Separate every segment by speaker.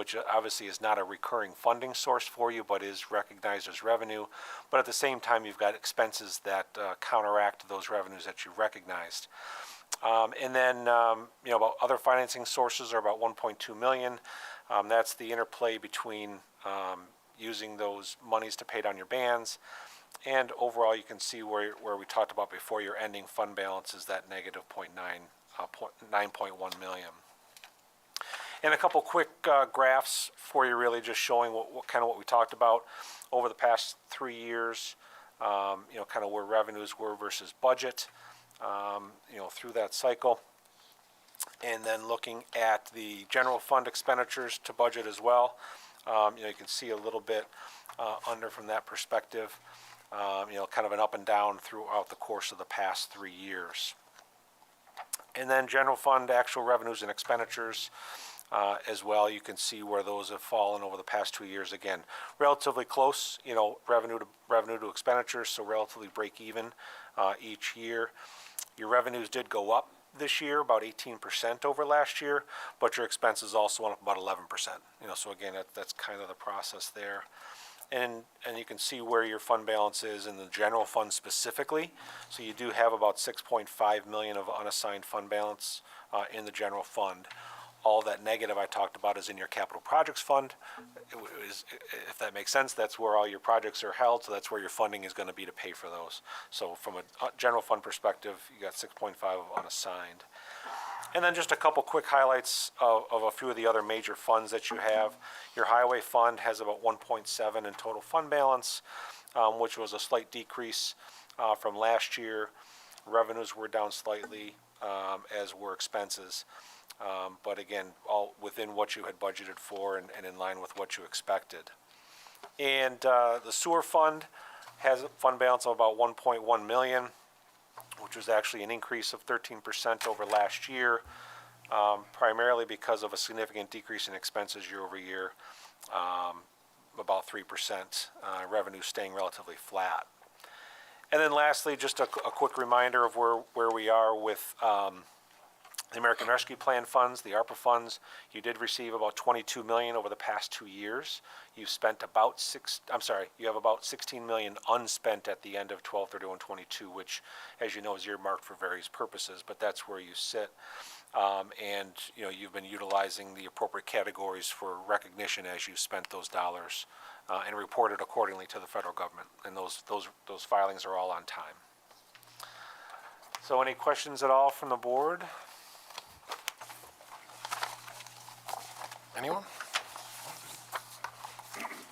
Speaker 1: which obviously is not a recurring funding source for you, but is recognized as revenue. But at the same time, you've got expenses that counteract those revenues that you recognized. And then, about other financing sources are about 1.2 million. That's the interplay between using those monies to pay down your bands. And overall, you can see where we talked about before, your ending fund balance is that negative 9.1 million. And a couple quick graphs for you, really just showing what we talked about over the past 3 years, kind of where revenues were versus budget, through that cycle. And then looking at the general fund expenditures to budget as well. You can see a little bit under from that perspective, kind of an up and down throughout the course of the past 3 years. And then general fund actual revenues and expenditures as well. You can see where those have fallen over the past 2 years. Again, relatively close, revenue to expenditures, so relatively break even each year. Your revenues did go up this year, about 18% over last year, but your expenses also went up about 11%. So again, that's kind of the process there. And you can see where your fund balance is in the general fund specifically. So you do have about 6.5 million of unassigned fund balance in the general fund. All that negative I talked about is in your capital projects fund. If that makes sense, that's where all your projects are held, so that's where your funding is going to be to pay for those. So from a general fund perspective, you got 6.5 of unassigned. And then just a couple quick highlights of a few of the other major funds that you have. Your highway fund has about 1.7 in total fund balance, which was a slight decrease from last year. Revenues were down slightly, as were expenses. But again, all within what you had budgeted for and in line with what you expected. And the sewer fund has a fund balance of about 1.1 million, which was actually an increase of 13% over last year, primarily because of a significant decrease in expenses year over year, about 3%, revenue staying relatively flat. And then lastly, just a quick reminder of where we are with the American Rescue Plan funds, the ARPA funds. You did receive about 22 million over the past 2 years. You've spent you have about 16 million unspent at the end of 12/31/22, which, as you know, is earmarked for various purposes, but that's where you sit. And you've been utilizing the appropriate categories for recognition as you've spent those dollars, and reported accordingly to the federal government. And those filings are all on time. So any questions at all from the board?
Speaker 2: Anyone?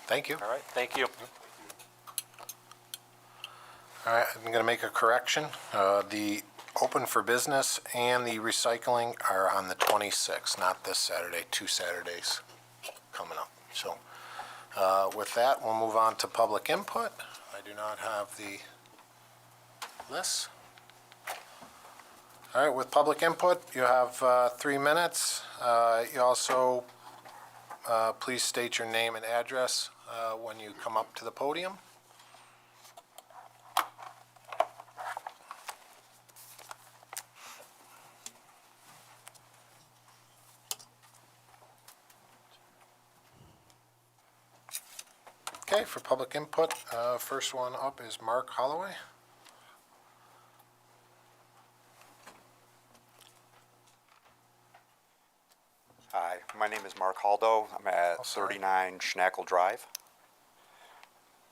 Speaker 2: Thank you.
Speaker 1: All right, thank you.
Speaker 2: All right, I'm going to make a correction. The open for business and the recycling are on the 26th, not this Saturday, 2 Saturdays coming up. So with that, we'll move on to public input. I do not have the list. All right, with public input, you have 3 minutes. You also, please state your name and address when you come up to the podium. Okay, for public input, first one up is Mark Holloway.
Speaker 3: Hi, my name is Mark Haldo. I'm at 39 Schnackle Drive.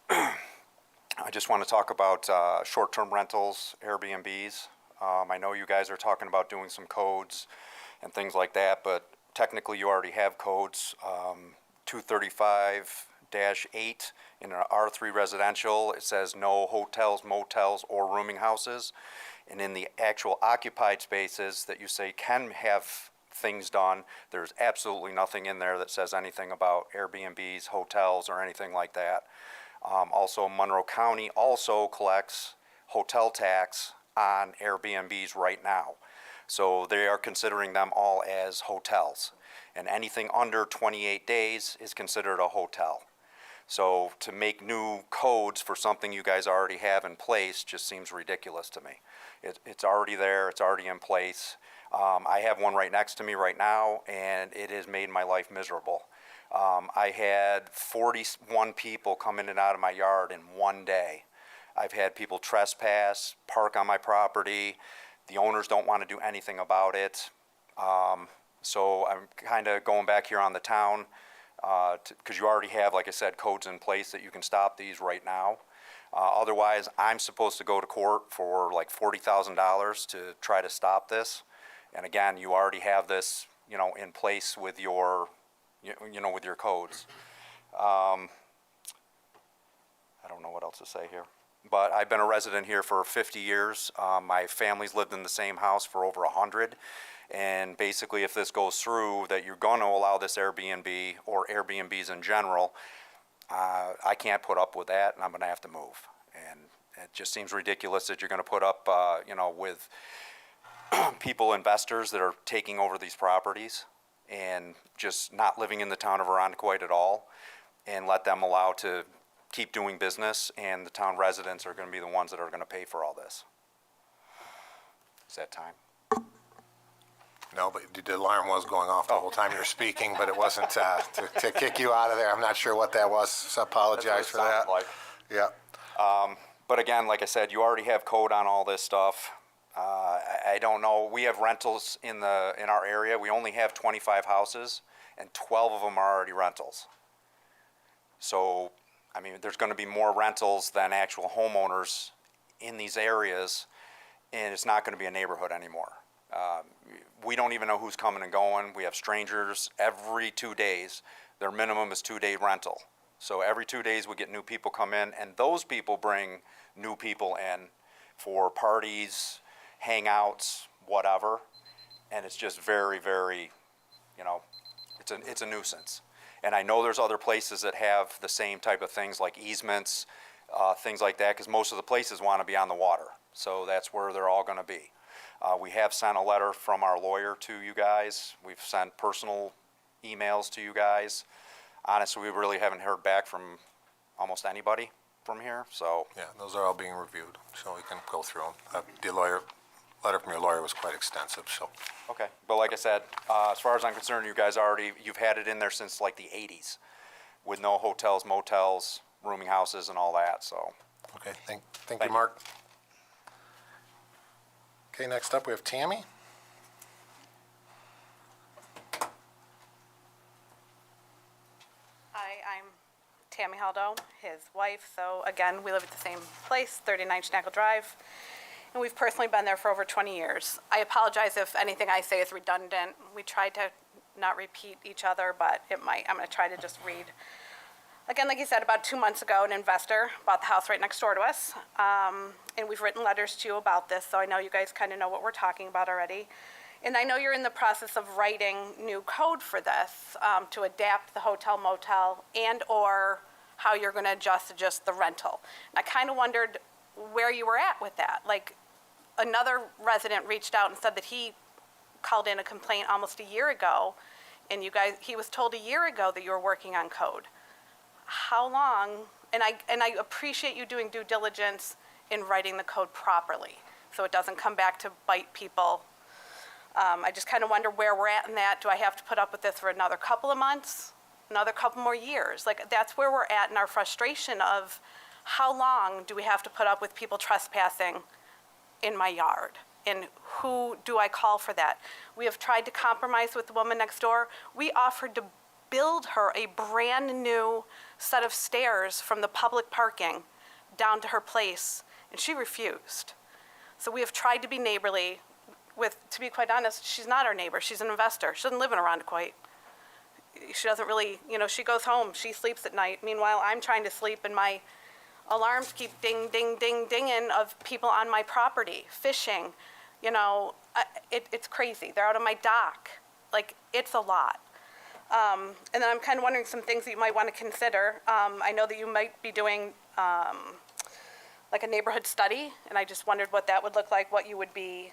Speaker 3: I just want to talk about short-term rentals, Airbnbs. I know you guys are talking about doing some codes and things like that, but technically you already have codes. 235-8 in an R3 residential, it says no hotels, motels, or rooming houses. And in the actual occupied spaces that you say can have things done, there's absolutely nothing in there that says anything about Airbnbs, hotels, or anything like that. Also, Monroe County also collects hotel tax on Airbnbs right now. So they are considering them all as hotels. And anything under 28 days is considered a hotel. So to make new codes for something you guys already have in place just seems ridiculous to me. It's already there, it's already in place. I have one right next to me right now, and it has made my life miserable. I had 41 people come in and out of my yard in one day. I've had people trespass, park on my property. The owners don't want to do anything about it. So I'm kind of going back here on the town, because you already have, like I said, codes in place that you can stop these right now. Otherwise, I'm supposed to go to court for like $40,000 to try to stop this. And again, you already have this, in place with your, with your codes. I don't know what else to say here. But I've been a resident here for 50 years. My family's lived in the same house for over 100. And basically, if this goes through, that you're going to allow this Airbnb or Airbnbs in general, I can't put up with that, and I'm going to have to move. And it just seems ridiculous that you're going to put up, with people, investors that are taking over these properties and just not living in the town of Irondequoit at all, and let them allow to keep doing business, and the town residents are going to be the ones that are going to pay for all this. Is that time?
Speaker 2: No, but the alarm was going off the whole time you were speaking, but it wasn't to kick you out of there. I'm not sure what that was, so apologize for that.
Speaker 3: Like.
Speaker 2: Yeah.
Speaker 3: But again, like I said, you already have code on all this stuff. I don't know. We have rentals in our area. We only have 25 houses, and 12 of them are already rentals. So, I mean, there's going to be more rentals than actual homeowners in these areas, and it's not going to be a neighborhood anymore. We don't even know who's coming and going. We have strangers every 2 days. Their minimum is 2-day rental. So every 2 days we get new people come in, and those people bring new people in for parties, hangouts, whatever. And it's just very, very, it's a nuisance. And I know there's other places that have the same type of things like easements, things like that, because most of the places want to be on the water. So that's where they're all going to be. We have sent a letter from our lawyer to you guys. We've sent personal emails to you guys. Honestly, we really haven't heard back from almost anybody from here, so.
Speaker 2: Yeah, those are all being reviewed, so we can go through them. The letter from your lawyer was quite extensive, so.
Speaker 3: Okay, but like I said, as far as I'm concerned, you guys you've had it in there since like the 80s with no hotels, motels, rooming houses and all that, so.
Speaker 2: Okay, thank you, Mark. Okay, next up we have Tammy.
Speaker 4: Hi, I'm Tammy Haldo, his wife. So again, we live at the same place, 39 Schnackle Drive, and we've personally been there for over 20 years. I apologize if anything I say is redundant. We tried to not repeat each other, but it might. I'm going to try to just read. Again, like you said, about 2 months ago, an investor bought the house right next door to us, and we've written letters to you about this, so I know you guys kind of know what we're talking about already. And I know you're in the process of writing new code for this to adapt the hotel motel and or how you're going to adjust the rental. And I kind of wondered where you were at with that. Like, another resident reached out and said that he called in a complaint almost a year ago, and he was told a year ago that you were working on code. How long? And I appreciate you doing due diligence in writing the code properly, so it doesn't come back to bite people. I just kind of wonder where we're at in that. Do I have to put up with this for another couple of months, another couple more years? Like, that's where we're at in our frustration of how long do we have to put up with people trespassing in my yard? And who do I call for that? We have tried to compromise with the woman next door. We offered to build her a brand new set of stairs from the public parking down to her place, and she refused. So we have tried to be neighborly. To be quite honest, she's not our neighbor. She's an investor. She doesn't live in Irondequoit. She doesn't really, she goes home. She sleeps at night. Meanwhile, I'm trying to sleep, and my alarms keep ding, ding, ding, dinging of people on my property, fishing. It's crazy. They're out on my dock. Like, it's a lot. And then I'm kind of wondering some things that you might want to consider. I know that you might be doing like a neighborhood study, and I just wondered what that would look like, what you would be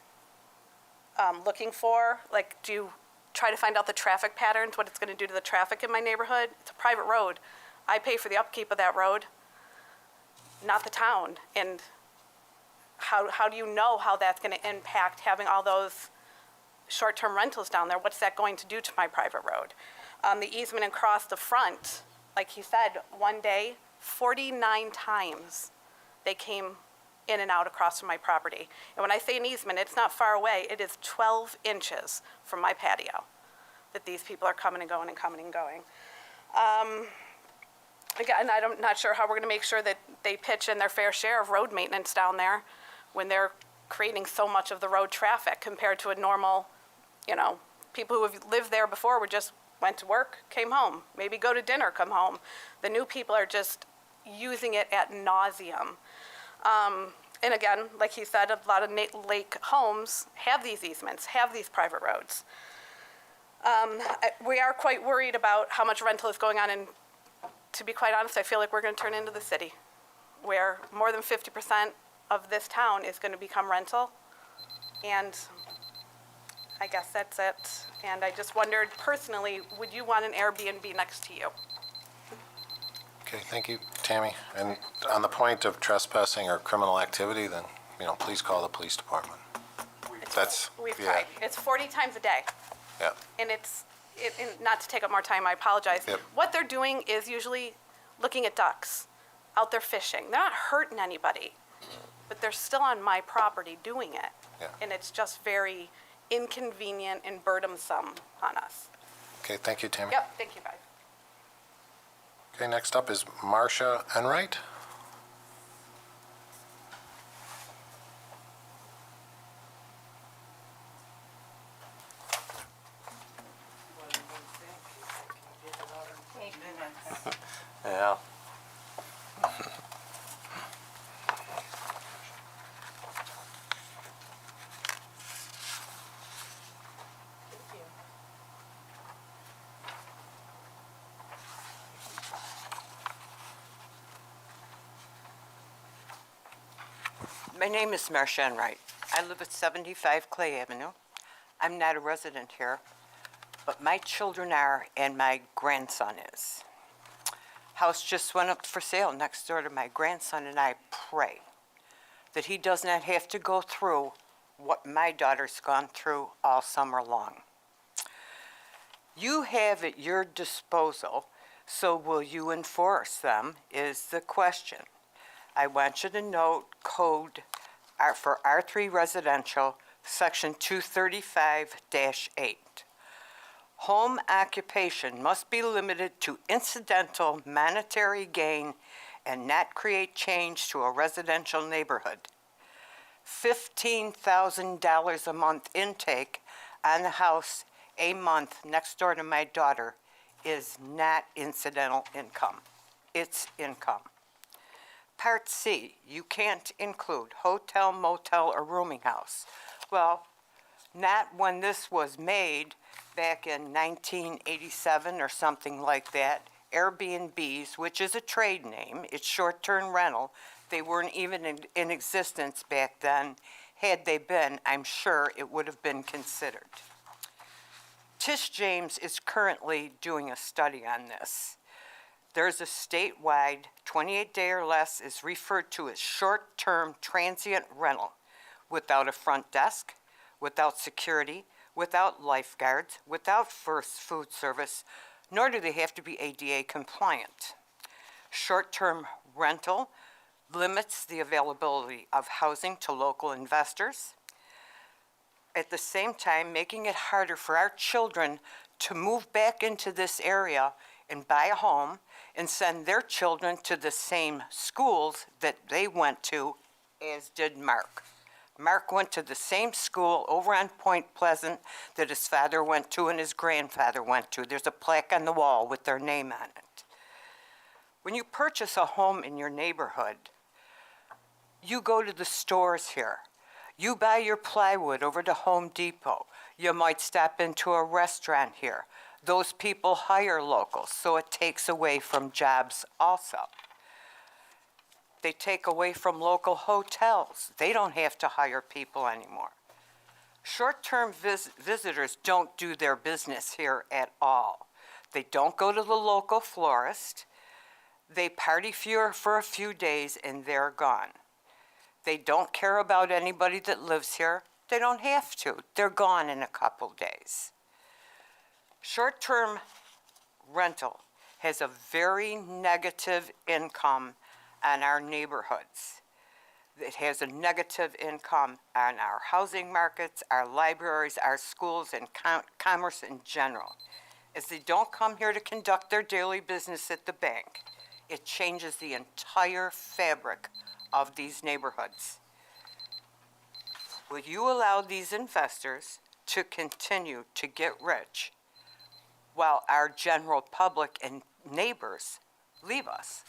Speaker 4: looking for. Like, do you try to find out the traffic patterns, what it's going to do to the traffic in my neighborhood? It's a private road. I pay for the upkeep of that road, not the town. And how do you know how that's going to impact having all those short-term rentals down there? What's that going to do to my private road? The easement across the front, like he said, one day, 49 times they came in and out across from my property. And when I say an easement, it's not far away. It is 12 inches from my patio that these people are coming and going and coming and going. Again, I'm not sure how we're going to make sure that they pitch in their fair share of road maintenance down there when they're creating so much of the road traffic compared to a normal, people who have lived there before went to work, came home, maybe go to dinner, come home. The new people are just using it ad nauseum. And again, like he said, a lot of lake homes have these easements, have these private roads. We are quite worried about how much rental is going on, and to be quite honest, I feel like we're going to turn into the city, where more than 50% of this town is going to become rental, and I guess that's it. And I just wondered, personally, would you want an Airbnb next to you?
Speaker 2: Okay, thank you, Tammy. And on the point of trespassing or criminal activity, then, please call the police department.
Speaker 4: We've
Speaker 2: yeah.
Speaker 4: tried. It's 40 times a day.
Speaker 2: Yeah,
Speaker 4: And and not to take up more time, I apologize.
Speaker 2: Yep.
Speaker 4: What they're doing is usually looking at ducks, out there fishing. They're not hurting anybody, but they're still on my property doing it.
Speaker 2: Yeah.
Speaker 4: And it's just very inconvenient and burdensome on us.
Speaker 2: okay, thank you, Tammy.
Speaker 4: Yep, thank you, guys.
Speaker 2: Okay, next up is Marcia Enright.
Speaker 3: Yeah.
Speaker 5: My name is Marcia Enright. I live at 75 Clay Avenue. I'm not a resident here, but my children are and my grandson is. House just went up for sale next door to my grandson, and I pray that he does not have to go through what my daughter's gone through all summer long. You have at your disposal, so will you enforce them, is the question. I want you to note code for R3 residential, section 235-8. Home occupation must be limited to incidental monetary gain and not create change to a residential neighborhood. $15,000 a month intake on the house a month next door to my daughter is not incidental income. It's income. Part C, you can't include hotel, motel, or rooming house. Well, not when this was made back in 1987 or something like that. Airbnbs, which is a trade name, it's short-term rental. They weren't even in existence back then. Had they been, I'm sure it would have been considered. Tish James is currently doing a study on this. There's a statewide 28-day or less is referred to as short-term transient rental without a front desk, without security, without lifeguards, without first food service, nor do they have to be ADA compliant. Short-term rental limits the availability of housing to local investors, at the same time making it harder for our children to move back into this area and buy a home and send their children to the same schools that they went to, as did Mark. Mark went to the same school over on Point Pleasant that his father went to and his grandfather went to. There's a plaque on the wall with their name on it. When you purchase a home in your neighborhood, you go to the stores here. You buy your plywood over to Home Depot. You might stop into a restaurant here. Those people hire locals, so it takes away from jobs also. They take away from local hotels. They don't have to hire people anymore. Short-term visitors don't do their business here at all. They don't go to the local florist. They party for a few days and they're gone. They don't care about anybody that lives here. They don't have to. They're gone in a couple days. Short-term rental has a very negative income on our neighborhoods. It has a negative income on our housing markets, our libraries, our schools, and commerce in general. As they don't come here to conduct their daily business at the bank, it changes the entire fabric of these neighborhoods. Will you allow these investors to continue to get rich while our general public and neighbors leave us?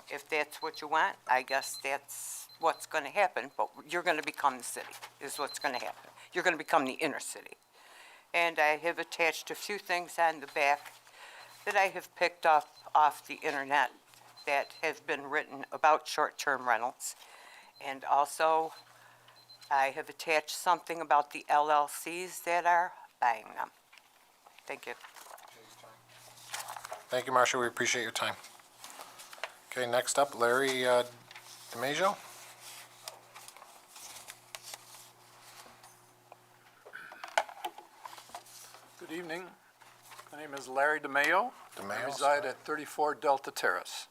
Speaker 5: If that's what you want, I guess that's what's going to happen, but you're going to become the city, is what's going to happen. You're going to become the inner city. And I have attached a few things on the back that I have picked up off the internet that have been written about short-term rentals. And also, I have attached something about the LLCs that are buying them. Thank you.
Speaker 2: Thank you, Marcia. We appreciate your time. Okay, next up, Larry DiMaggio.
Speaker 6: Good evening. My name is Larry DiMaggio. I reside at 34 Delta Terrace.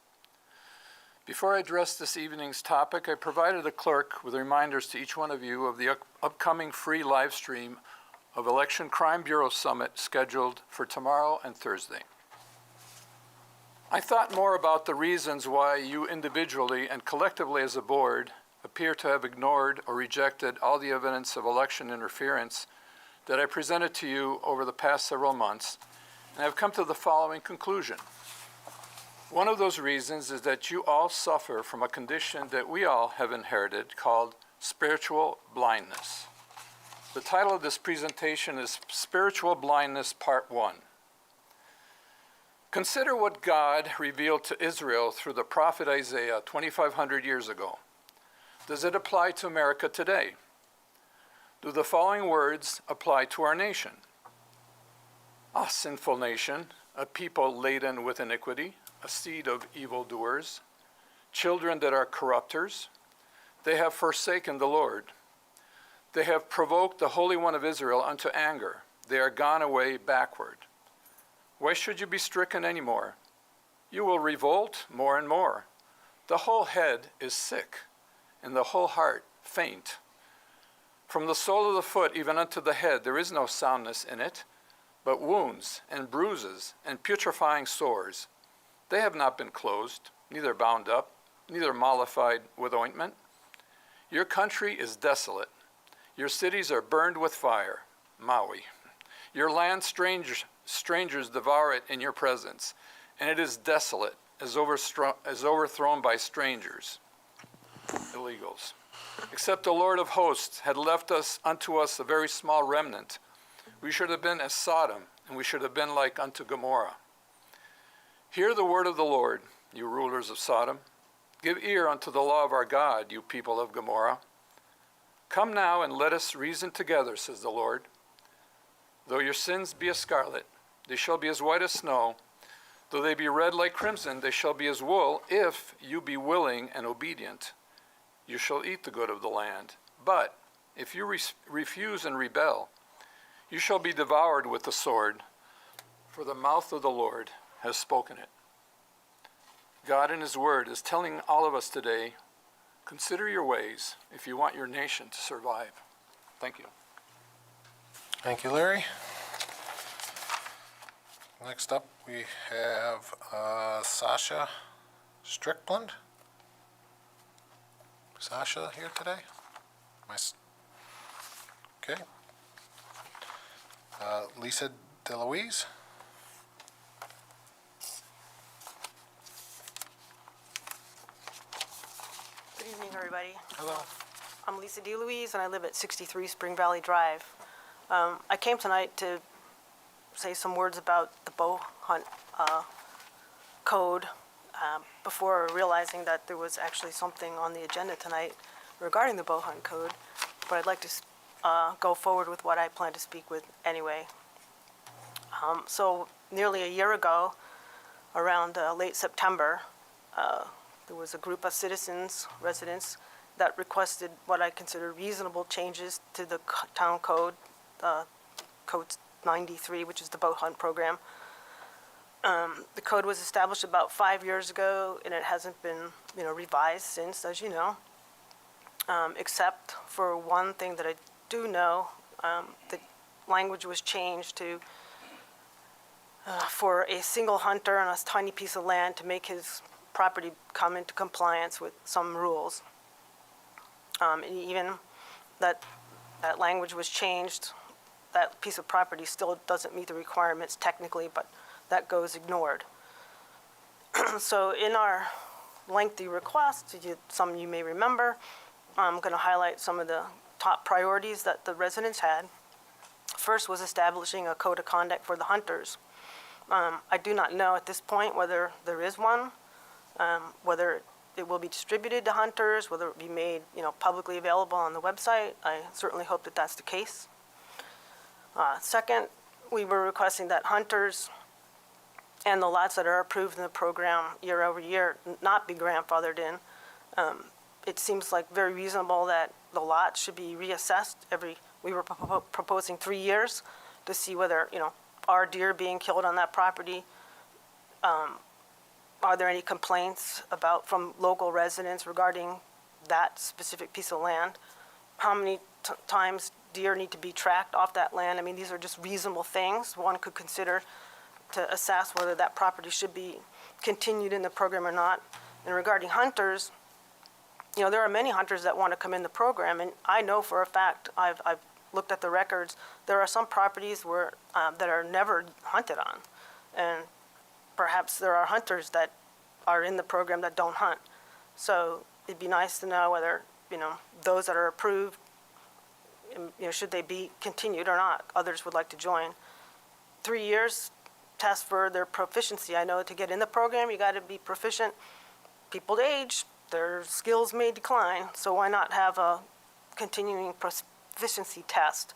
Speaker 6: Before I address this evening's topic, I provided the clerk with reminders to each one of you of the upcoming free live stream of Election Crime Bureau Summit scheduled for tomorrow and Thursday. I thought more about the reasons why you individually and collectively as a board appear to have ignored or rejected all the evidence of election interference that I presented to you over the past several months, and I've come to the following conclusion. One of those reasons is that you all suffer from a condition that we all have inherited called spiritual blindness. The title of this presentation is Spiritual Blindness Part 1. Consider what God revealed to Israel through the prophet Isaiah 2,500 years ago. Does it apply to America today? Do the following words apply to our nation? A sinful nation, a people laden with iniquity, a seed of evildoers, children that are corrupters. They have forsaken the Lord. They have provoked the Holy One of Israel unto anger. They are gone away backward. Why should you be stricken any more? You will revolt more and more. The whole head is sick, and the whole heart faint. From the sole of the foot even unto the head there is no soundness in it, but wounds and bruises and putrefying sores. They have not been closed, neither bound up, neither mollified with ointment. Your country is desolate. Your cities are burned with fire, Maui. Your land strangers devour it in your presence, and it is desolate, as overthrown by strangers, illegals. Except the Lord of hosts had left unto us a very small remnant, we should have been as Sodom, and we should have been like unto Gomorrah. Hear the word of the Lord, you rulers of Sodom. Give ear unto the law of our God, you people of Gomorrah. Come now and let us reason together, says the Lord. Though your sins be as scarlet, they shall be as white as snow. Though they be red like crimson, they shall be as wool. If you be willing and obedient, you shall eat the good of the land. But if you refuse and rebel, you shall be devoured with the sword, for the mouth of the Lord has spoken it. God in his word is telling all of us today, consider your ways if you want your nation to survive. Thank you.
Speaker 2: Thank you, Larry. Next up, we have Sasha Strickland. Sasha here today? Okay. Lisa DeLuise.
Speaker 7: Good evening, everybody.
Speaker 2: Hello.
Speaker 7: I'm Lisa DeLuise, and I live at 63 Spring Valley Drive. I came tonight to say some words about the bow hunt code before realizing that there was actually something on the agenda tonight regarding the bow hunt code, but I'd like to go forward with what I plan to speak with anyway. So nearly a year ago, around late September, there was a group of citizens, residents, that requested what I consider reasonable changes to the town code, Code 93, which is the bow hunt program. The code was established about 5 years ago, and it hasn't been, revised since, as you know, except for one thing that I do know. The language was changed to for a single hunter on a tiny piece of land to make his property come into compliance with some rules. And even that language was changed, that piece of property still doesn't meet the requirements technically, but that goes ignored. So in our lengthy request, some you may remember, I'm going to highlight some of the top priorities that the residents had. First was establishing a code of conduct for the hunters. I do not know at this point whether there is one, whether it will be distributed to hunters, whether it will be made, publicly available on the website. I certainly hope that that's the case. Second, we were requesting that hunters and the lots that are approved in the program year over year not be grandfathered in. It seems like very reasonable that the lots should be reassessed we were proposing 3 years to see whether, are deer being killed on that property? Are there any complaints from local residents regarding that specific piece of land? How many times deer need to be tracked off that land? I mean, these are just reasonable things one could consider to assess whether that property should be continued in the program or not. And regarding hunters, there are many hunters that want to come in the program, and I know for a fact, I've looked at the records, there are some properties where that are never hunted on, and perhaps there are hunters that are in the program that don't hunt. So it'd be nice to know whether, those that are approved, should they be continued or not. Others would like to join. 3 years test for their proficiency. I know to get in the program, you got to be proficient. People age, their skills may decline, so why not have a continuing proficiency test?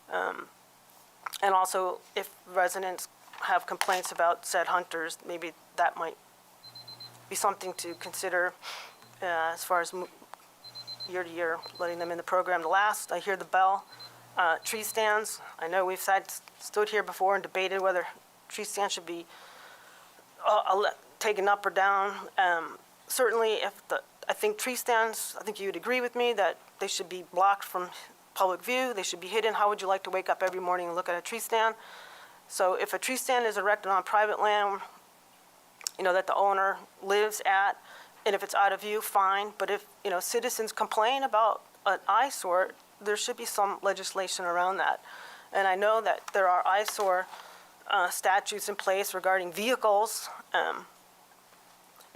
Speaker 7: And also, if residents have complaints about said hunters, maybe that might be something to consider as far as year to year, letting them in the program. The last, I hear the bell, tree stands. I know we've stood here before and debated whether tree stands should be taken up or down. Certainly, I think tree stands, I think you would agree with me that they should be blocked from public view. They should be hidden. How would you like to wake up every morning and look at a tree stand? So if a tree stand is erected on private land, that the owner lives at, and if it's out of view, fine. But if, citizens complain about an eyesore, there should be some legislation around that. And I know that there are eyesore statutes in place regarding vehicles.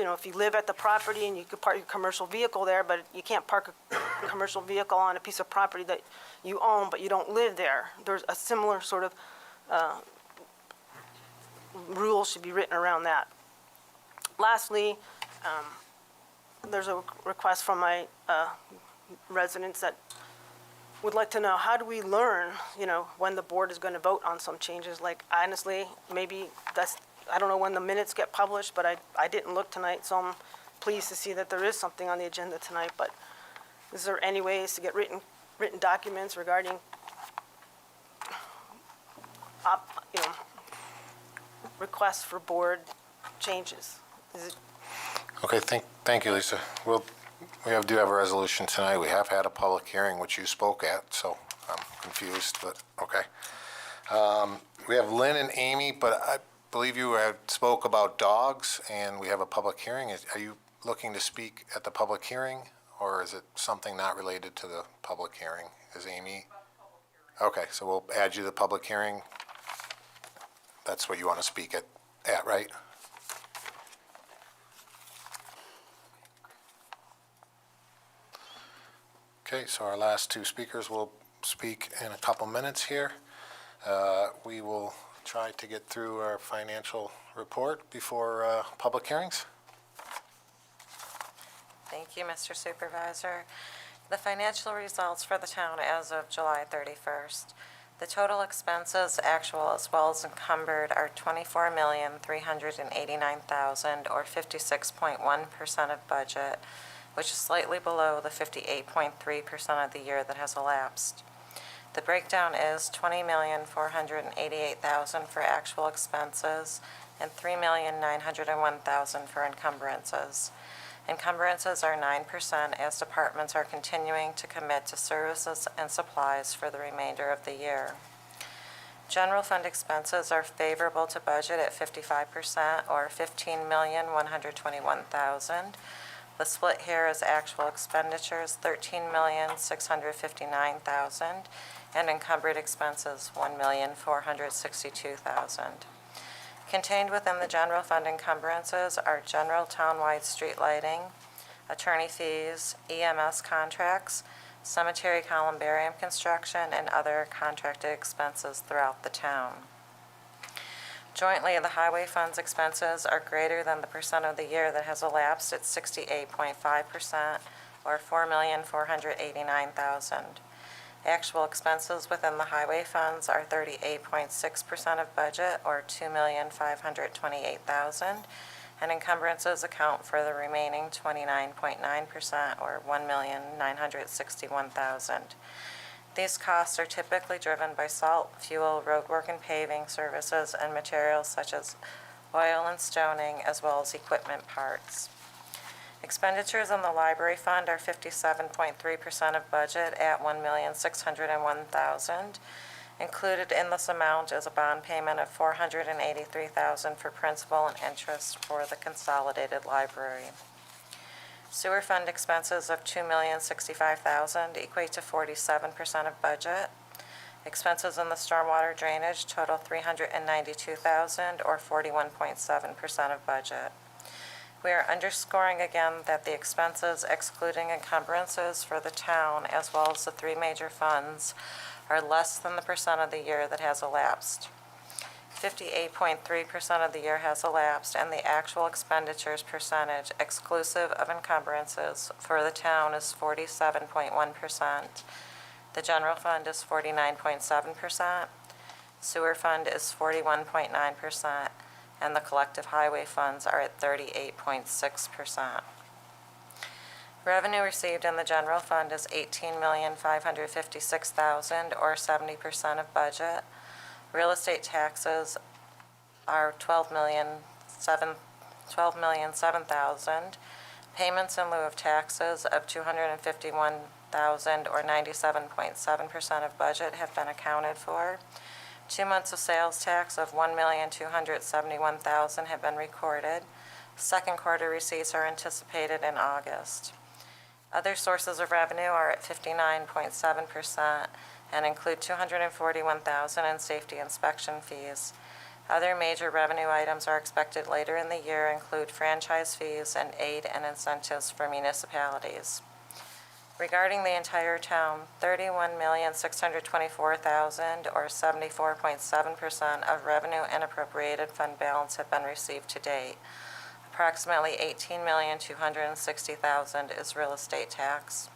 Speaker 7: If you live at the property and you could park your commercial vehicle there, but you can't park a commercial vehicle on a piece of property that you own, but you don't live there. There's a similar sort of rule should be written around that. Lastly, there's a request from my residents that would like to know, how do we learn, when the board is going to vote on some changes? Like, honestly, maybe I don't know when the minutes get published, but I didn't look tonight, so I'm pleased to see that there is something on the agenda tonight. But is there any ways to get written documents regarding, requests for board changes? Is it?
Speaker 2: Okay, thank you, Lisa. We do have a resolution tonight. We have had a public hearing, which you spoke at, so I'm confused, but okay. We have Lynn and Amy, but I believe you had spoke about dogs, and we have a public hearing. Are you looking to speak at the public hearing, or is it something not related to the public hearing? Is Amy? Okay, so we'll add you to the public hearing. That's what you want to speak at, right? Okay, so our last two speakers will speak in a couple minutes here. We will try to get through our financial report before public hearings.
Speaker 8: Thank you, Mr. Supervisor. The financial results for the town as of July 31st. The total expenses, actual as well as encumbered, are $24,389,000, or 56.1% of budget, which is slightly below the 58.3% of the year that has elapsed. The breakdown is $20,488,000 for actual expenses, and $3,901,000 for encumbrances. Encumbrances are 9% as departments are continuing to commit to services and supplies for the remainder of the year. General fund expenses are favorable to budget at 55% or $15,121,000. The split here is actual expenditures $13,659,000 and encumbered expenses $1,462,000. Contained within the general fund encumbrances are general townwide street lighting, attorney fees, EMS contracts, cemetery columbarium construction, and other contracted expenses throughout the town. Jointly, the highway fund's expenses are greater than the percent of the year that has elapsed at 68.5%, or $4,489,000. Actual expenses within the highway funds are 38.6% of budget, or $2,528,000, and encumbrances account for the remaining 29.9%, or $1,961,000. These costs are typically driven by salt, fuel, roadwork and paving services, and materials such as oil and stoning, as well as equipment parts. Expenditures in the library fund are 57.3% of budget at $1,601,000. Included in this amount is a bond payment of $483,000 for principal and interest for the consolidated library. Sewer fund expenses of $2,065,000 equate to 47% of budget. Expenses in the stormwater drainage total $392,000 or 41.7% of budget. We are underscoring again that the expenses excluding encumbrances for the town as well as the three major funds are less than the percent of the year that has elapsed. 58.3% of the year has elapsed, and the actual expenditures percentage exclusive of encumbrances for the town is 47.1%. The general fund is 49.7%. Sewer fund is 41.9%. And the collective highway funds are at 38.6%. Revenue received in the general fund is $18,556,000 or 70% of budget. Real estate taxes are $12,007,000. Payments in lieu of taxes of $251,000 or 97.7% of budget have been accounted for. 2 months of sales tax of $1,271,000 have been recorded. Second quarter receipts are anticipated in August. Other sources of revenue are at 59.7% and include $241,000 in safety inspection fees. Other major revenue items are expected later in the year include franchise fees and aid and incentives for municipalities. Regarding the entire town, $31,624,000 or 74.7% of revenue and appropriated fund balance have been received to date. Approximately $18,260,000 is real estate tax.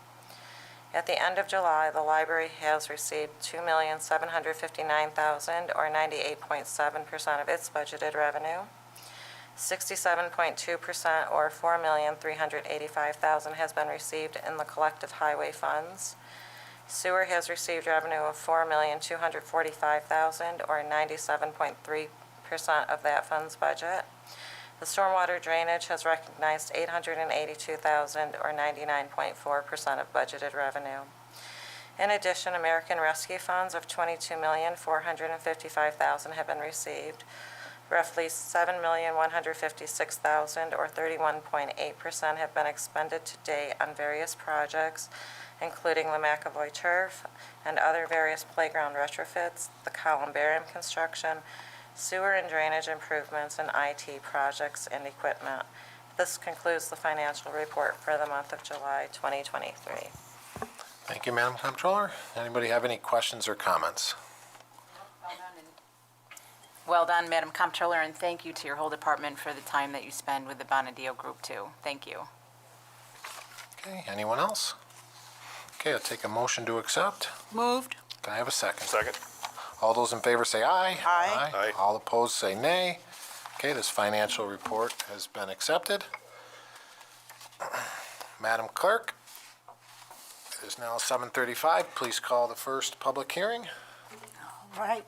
Speaker 8: At the end of July, the library has received $2,759,000 or 98.7% of its budgeted revenue. 67.2% or $4,385,000 has been received in the collective highway funds. Sewer has received revenue of $4,245,000 or 97.3% of that fund's budget. The stormwater drainage has recognized $882,000 or 99.4% of budgeted revenue. In addition, American Rescue funds of $22,455,000 have been received. Roughly $7,156,000 or 31.8% have been expended to date on various projects, including the McAvoy turf and other various playground retrofits, the columbarium construction, sewer and drainage improvements, and IT projects and equipment. This concludes the financial report for the month of July 2023.
Speaker 2: Thank you, Madam Comptroller. Anybody have any questions or comments?
Speaker 9: Well done, Madam Comptroller, and thank you to your whole department for the time that you spend with the Bonadio Group, too. Thank you.
Speaker 2: Okay, anyone else? Okay, I'll take a motion to accept.
Speaker 5: Moved.
Speaker 2: Can I have a second?
Speaker 1: Second.
Speaker 2: All those in favor say aye.
Speaker 5: Aye.
Speaker 1: Aye.
Speaker 2: All opposed say nay. Okay, this financial report has been accepted. Madam Clerk, it is now 7:35. Please call the first public hearing.
Speaker 10: Right.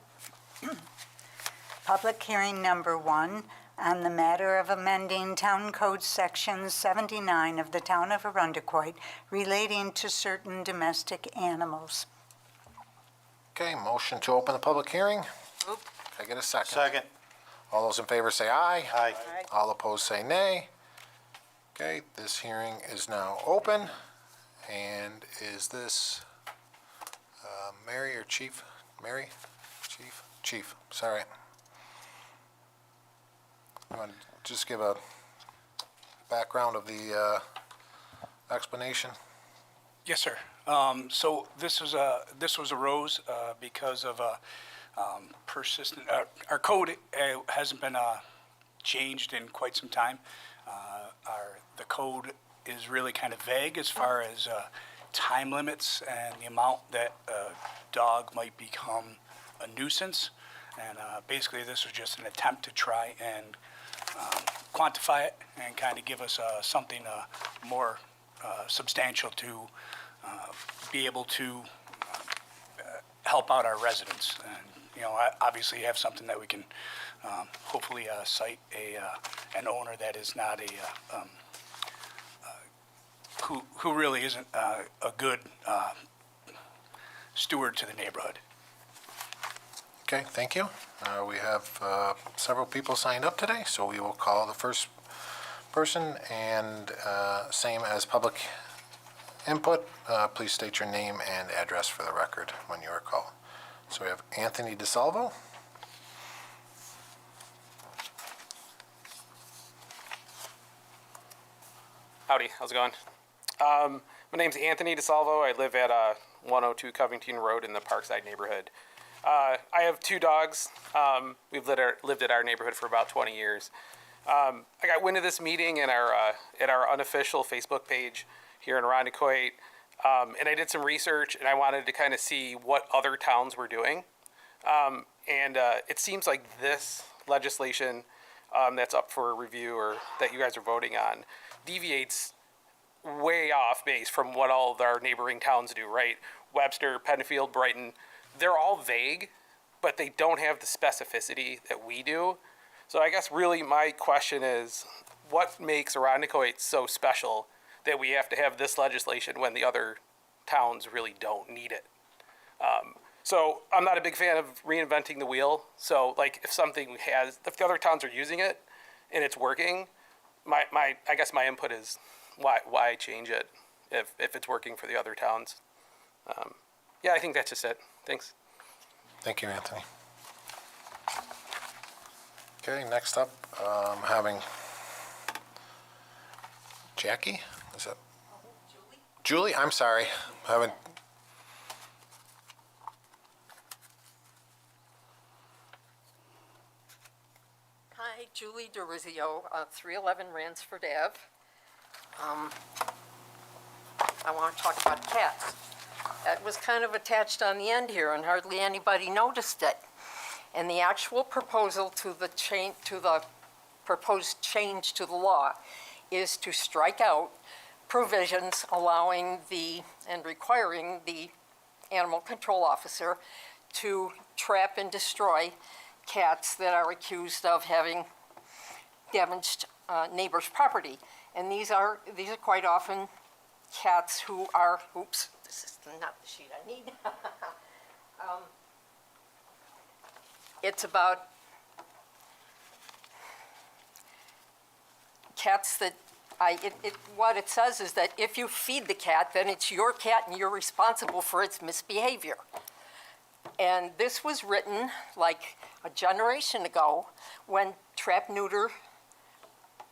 Speaker 10: Public hearing number 1, on the matter of amending Town Code Section 79 of the Town of Irondequoit relating to certain domestic animals.
Speaker 2: Okay, motion to open the public hearing.
Speaker 5: Move.
Speaker 2: Can I get a second?
Speaker 11: Second.
Speaker 2: All those in favor say aye.
Speaker 11: Aye.
Speaker 2: All opposed say nay. Okay, this hearing is now open. And is this Mary or Chief? Mary? Chief? Chief, sorry. You want to just give a background of the explanation?
Speaker 12: Yes, sir. So this was arose because of persistent. Our code hasn't been changed in quite some time. The code is really kind of vague as far as time limits and the amount that a dog might become a nuisance. And basically, this was just an attempt to try and quantify it and kind of give us something more substantial to be able to help out our residents. And, you know, obviously have something that we can hopefully cite an owner that is not who really isn't a good steward to the neighborhood.
Speaker 2: Okay, thank you. We have several people signed up today, so we will call the first person, and same as public input, please state your name and address for the record when you are called. So we have Anthony DeSalvo.
Speaker 13: Howdy, how's it going? My name's Anthony DeSalvo. I live at 102 Covington Road in the Parkside neighborhood. I have two dogs. We've lived at our neighborhood for about 20 years. I got wind of this meeting in at our unofficial Facebook page here in Irondequoit, and I did some research, and I wanted to kind of see what other towns were doing. And it seems like this legislation that's up for review or that you guys are voting on deviates way off base from what all of our neighboring towns do, right? Webster, Penfield, Brighton, they're all vague, but they don't have the specificity that we do. So I guess really my question is, what makes Irondequoit so special that we have to have this legislation when the other towns really don't need it? So I'm not a big fan of reinventing the wheel. So like if the other towns are using it and it's working, I guess my input is why change it if it's working for the other towns? Yeah, I think that's just it. Thanks.
Speaker 2: Thank you, Anthony. Okay, next up, having Jackie, is it? Julie, I'm sorry, having.
Speaker 14: Hi, Julie DeRizio, 311 Ransford Ave. I want to talk about cats. It was kind of attached on the end here, and hardly anybody noticed it. And the actual proposal to the proposed change to the law is to strike out provisions allowing and requiring the animal control officer to trap and destroy cats that are accused of having damaged neighbors' property. And these are quite often cats who are, oops, this is not the sheet I need. It's about cats that what it says is that if you feed the cat, then it's your cat and you're responsible for its misbehavior. And this was written like a generation ago when trap, neuter,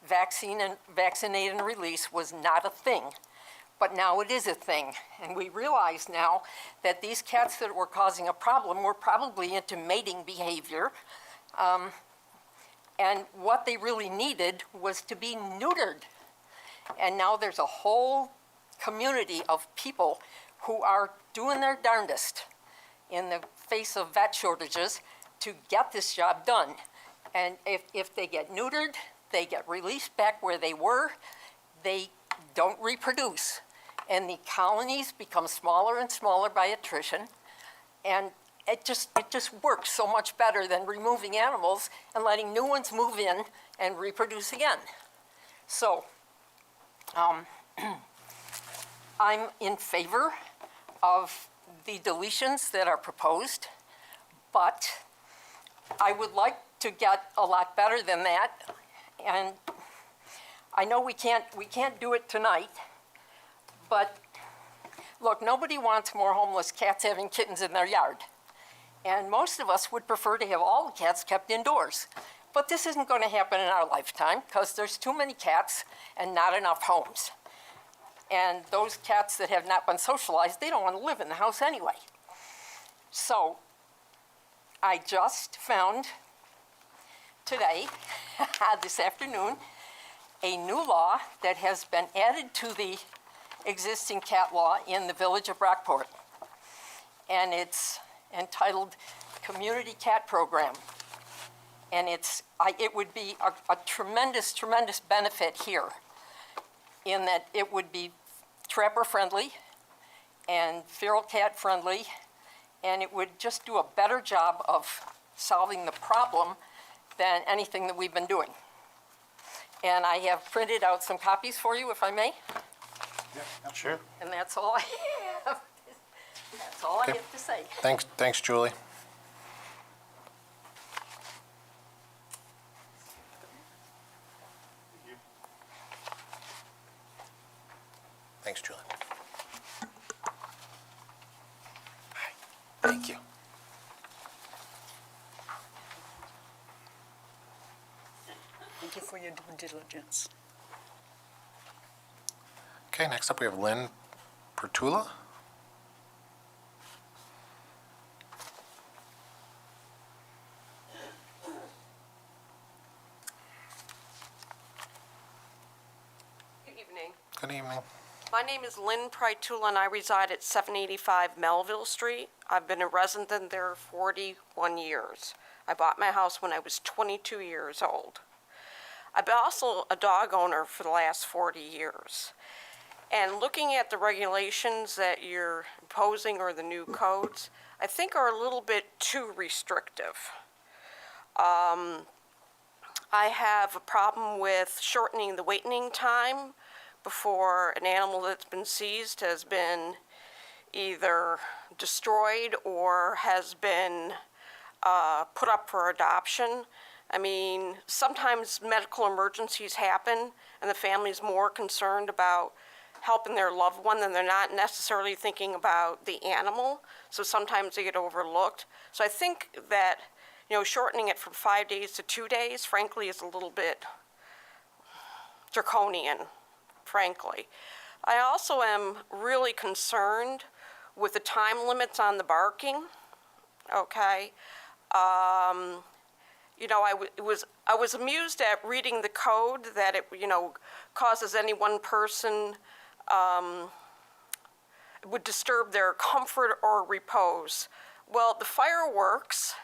Speaker 14: vaccinate and release was not a thing. But now it is a thing. And we realize now that these cats that were causing a problem were probably into mating behavior. And what they really needed was to be neutered. And now there's a whole community of people who are doing their darndest in the face of vet shortages to get this job done. And if they get neutered, they get released back where they were, they don't reproduce. And the colonies become smaller and smaller by attrition. And it just works so much better than removing animals and letting new ones move in and reproduce again. So, I'm in favor of the deletions that are proposed, but I would like to get a lot better than that. And I know we can't do it tonight, but look, nobody wants more homeless cats having kittens in their yard. And most of us would prefer to have all the cats kept indoors. But this isn't going to happen in our lifetime because there's too many cats and not enough homes. And those cats that have not been socialized, they don't want to live in the house anyway. So I just found today, this afternoon, a new law that has been added to the existing cat law in the village of Brockport. And it's entitled Community Cat Program. And it would be a tremendous, tremendous benefit here in that it would be trapper friendly and feral cat friendly, and it would just do a better job of solving the problem than anything that we've been doing. And I have printed out some copies for you, if I may.
Speaker 2: Sure.
Speaker 14: And that's all I have. That's all I have to say.
Speaker 2: Thanks, Julie. Thanks, Julie. Thank you.
Speaker 11: Thank you for your due diligence.
Speaker 2: Okay, next up we have Lynn Pertula.
Speaker 15: Good evening.
Speaker 2: Good evening.
Speaker 15: My name is Lynn Prytula, and I reside at 785 Melville Street. I've been a resident there 41 years. I bought my house when I was 22 years old. I've been also a dog owner for the last 40 years. And looking at the regulations that you're imposing or the new codes, I think are a little bit too restrictive. I have a problem with shortening the waiting time before an animal that's been seized has been either destroyed or has been put up for adoption. I mean, sometimes medical emergencies happen and the family's more concerned about helping their loved one than they're not necessarily thinking about the animal. So sometimes they get overlooked. So I think that, shortening it from 5 days to 2 days, frankly, is a little bit draconian, frankly. I also am really concerned with the time limits on the barking, okay? I was amused at reading the code that it, causes any one person, would disturb their comfort or repose. Well, the fireworks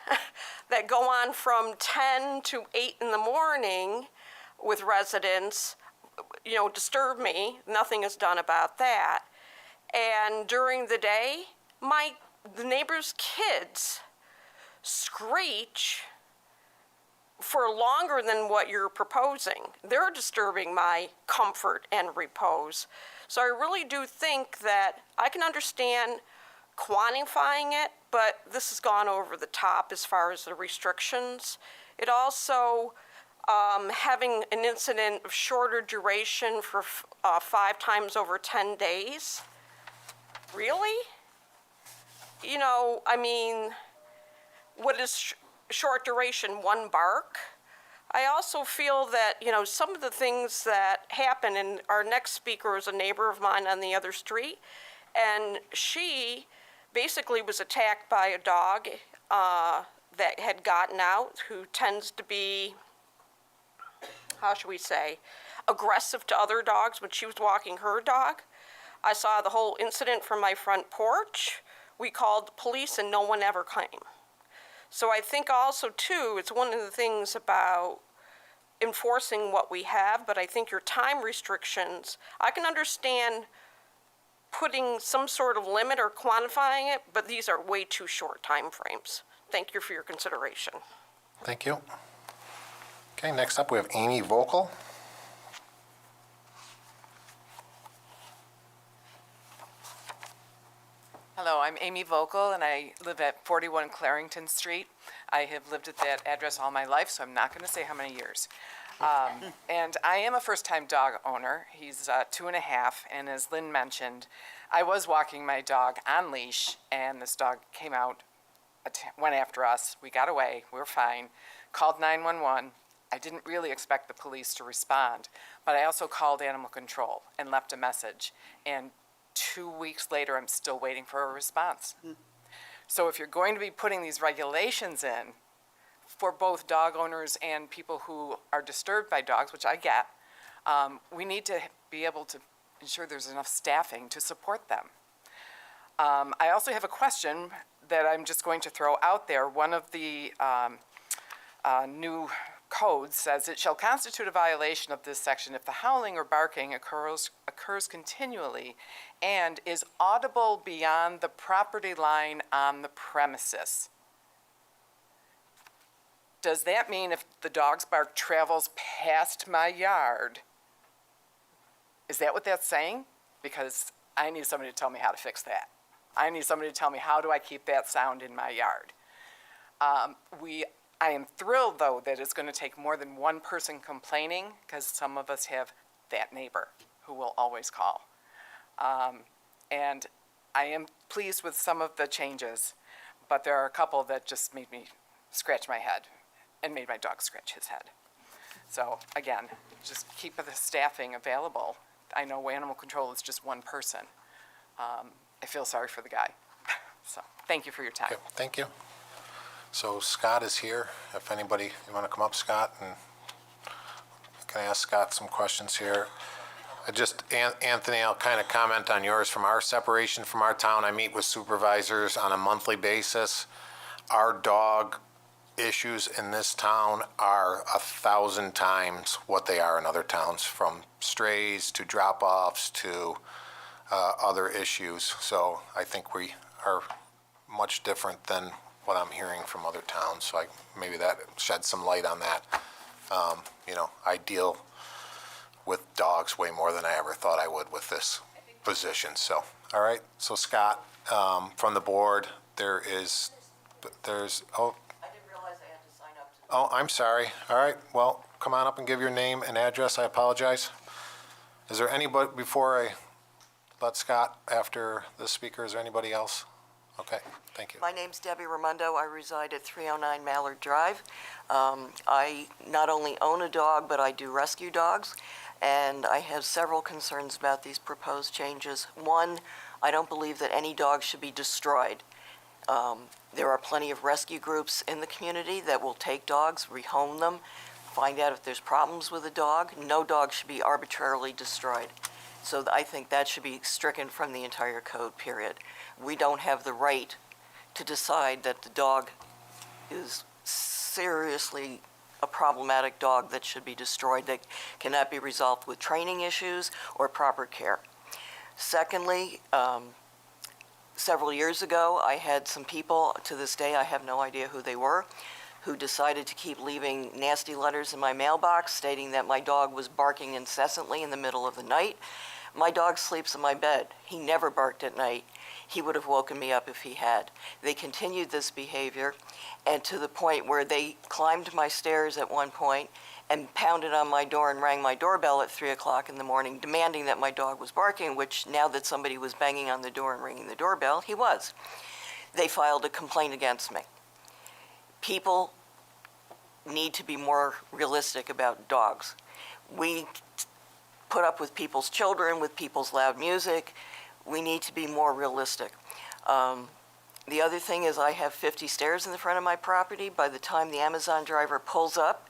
Speaker 15: that go on from 10 to 8 in the morning with residents, disturb me. Nothing is done about that. And during the day, the neighbors' kids screech for longer than what you're proposing. They're disturbing my comfort and repose. So I really do think that I can understand quantifying it, but this has gone over the top as far as the restrictions. It also, having an incident of shorter duration for 5 times over 10 days. Really? What is short duration? 1 bark? I also feel that, some of the things that happen, and our next speaker is a neighbor of mine on the other street, and she basically was attacked by a dog that had gotten out, who tends to be, how should we say, aggressive to other dogs when she was walking her dog. I saw the whole incident from my front porch. We called the police and no one ever came. So I think also, too, it's one of the things about enforcing what we have, but I think your time restrictions, I can understand putting some sort of limit or quantifying it, but these are way too short time frames. Thank you for your consideration.
Speaker 2: Thank you. Okay, next up, we have Amy Vogel.
Speaker 16: Hello, I'm Amy Vogel, and I live at 41 Clarington Street. I have lived at that address all my life, so I'm not going to say how many years. And I am a first-time dog owner. He's 2.5, and as Lynn mentioned, I was walking my dog on leash, and this dog came out, went after us. We got away. We were fine. Called 911. I didn't really expect the police to respond, but I also called animal control and left a message. And 2 weeks later, I'm still waiting for a response. So if you're going to be putting these regulations in for both dog owners and people who are disturbed by dogs, which I get, we need to be able to ensure there's enough staffing to support them. I also have a question that I'm just going to throw out there. One of the new code says it shall constitute a violation of this section if the howling or barking occurs continually and is audible beyond the property line on the premises. Does that mean if the dog's bark travels past my yard? Is that what that's saying? Because I need somebody to tell me how to fix that. I need somebody to tell me how do I keep that sound in my yard. I am thrilled, though, that it's going to take more than one person complaining, because some of us have that neighbor who will always call. And I am pleased with some of the changes, but there are a couple that just made me scratch my head and made my dog scratch his head. So, again, just keep the staffing available. I know animal control is just one person. I feel sorry for the guy. So, thank you for your time.
Speaker 2: Okay, thank you. So Scott is here. If anybody, you want to come up, Scott, and can I ask Scott some questions here? Anthony, I'll kind of comment on yours. From our separation from our town, I meet with supervisors on a monthly basis. Our dog issues in this town are 1,000 times what they are in other towns, from strays to drop-offs to other issues. So I think we are much different than what I'm hearing from other towns. So maybe that sheds some light on that. I deal with dogs way more than I ever thought I would with this position. So, all right. So Scott, from the board, there's,
Speaker 17: I didn't realize I had to sign up.
Speaker 2: oh, I'm sorry. All right. Well, come on up and give your name and address. I apologize. Is there anybody, before I let Scott after the speaker, is there anybody else? Okay, thank you.
Speaker 17: My name's Debbie Raimondo. I reside at 309 Mallard Drive. I not only own a dog, but I do rescue dogs, and I have several concerns about these proposed changes. One, I don't believe that any dog should be destroyed. There are plenty of rescue groups in the community that will take dogs, rehome them, find out if there's problems with a dog. No dog should be arbitrarily destroyed. So I think that should be stricken from the entire code, period. We don't have the right to decide that the dog is seriously a problematic dog that should be destroyed, that cannot be resolved with training issues or proper care. Secondly, several years ago, I had some people, to this day I have no idea who they were, who decided to keep leaving nasty letters in my mailbox stating that my dog was barking incessantly in the middle of the night. My dog sleeps in my bed. He never barked at night. He would have woken me up if he had. They continued this behavior, and to the point where they climbed my stairs at one point and pounded on my door and rang my doorbell at 3 o'clock in the morning, demanding that my dog was barking, which now that somebody was banging on the door and ringing the doorbell, he was. They filed a complaint against me. People need to be more realistic about dogs. We put up with people's children, with people's loud music. We need to be more realistic. The other thing is I have 50 stairs in the front of my property. By the time the Amazon driver pulls up,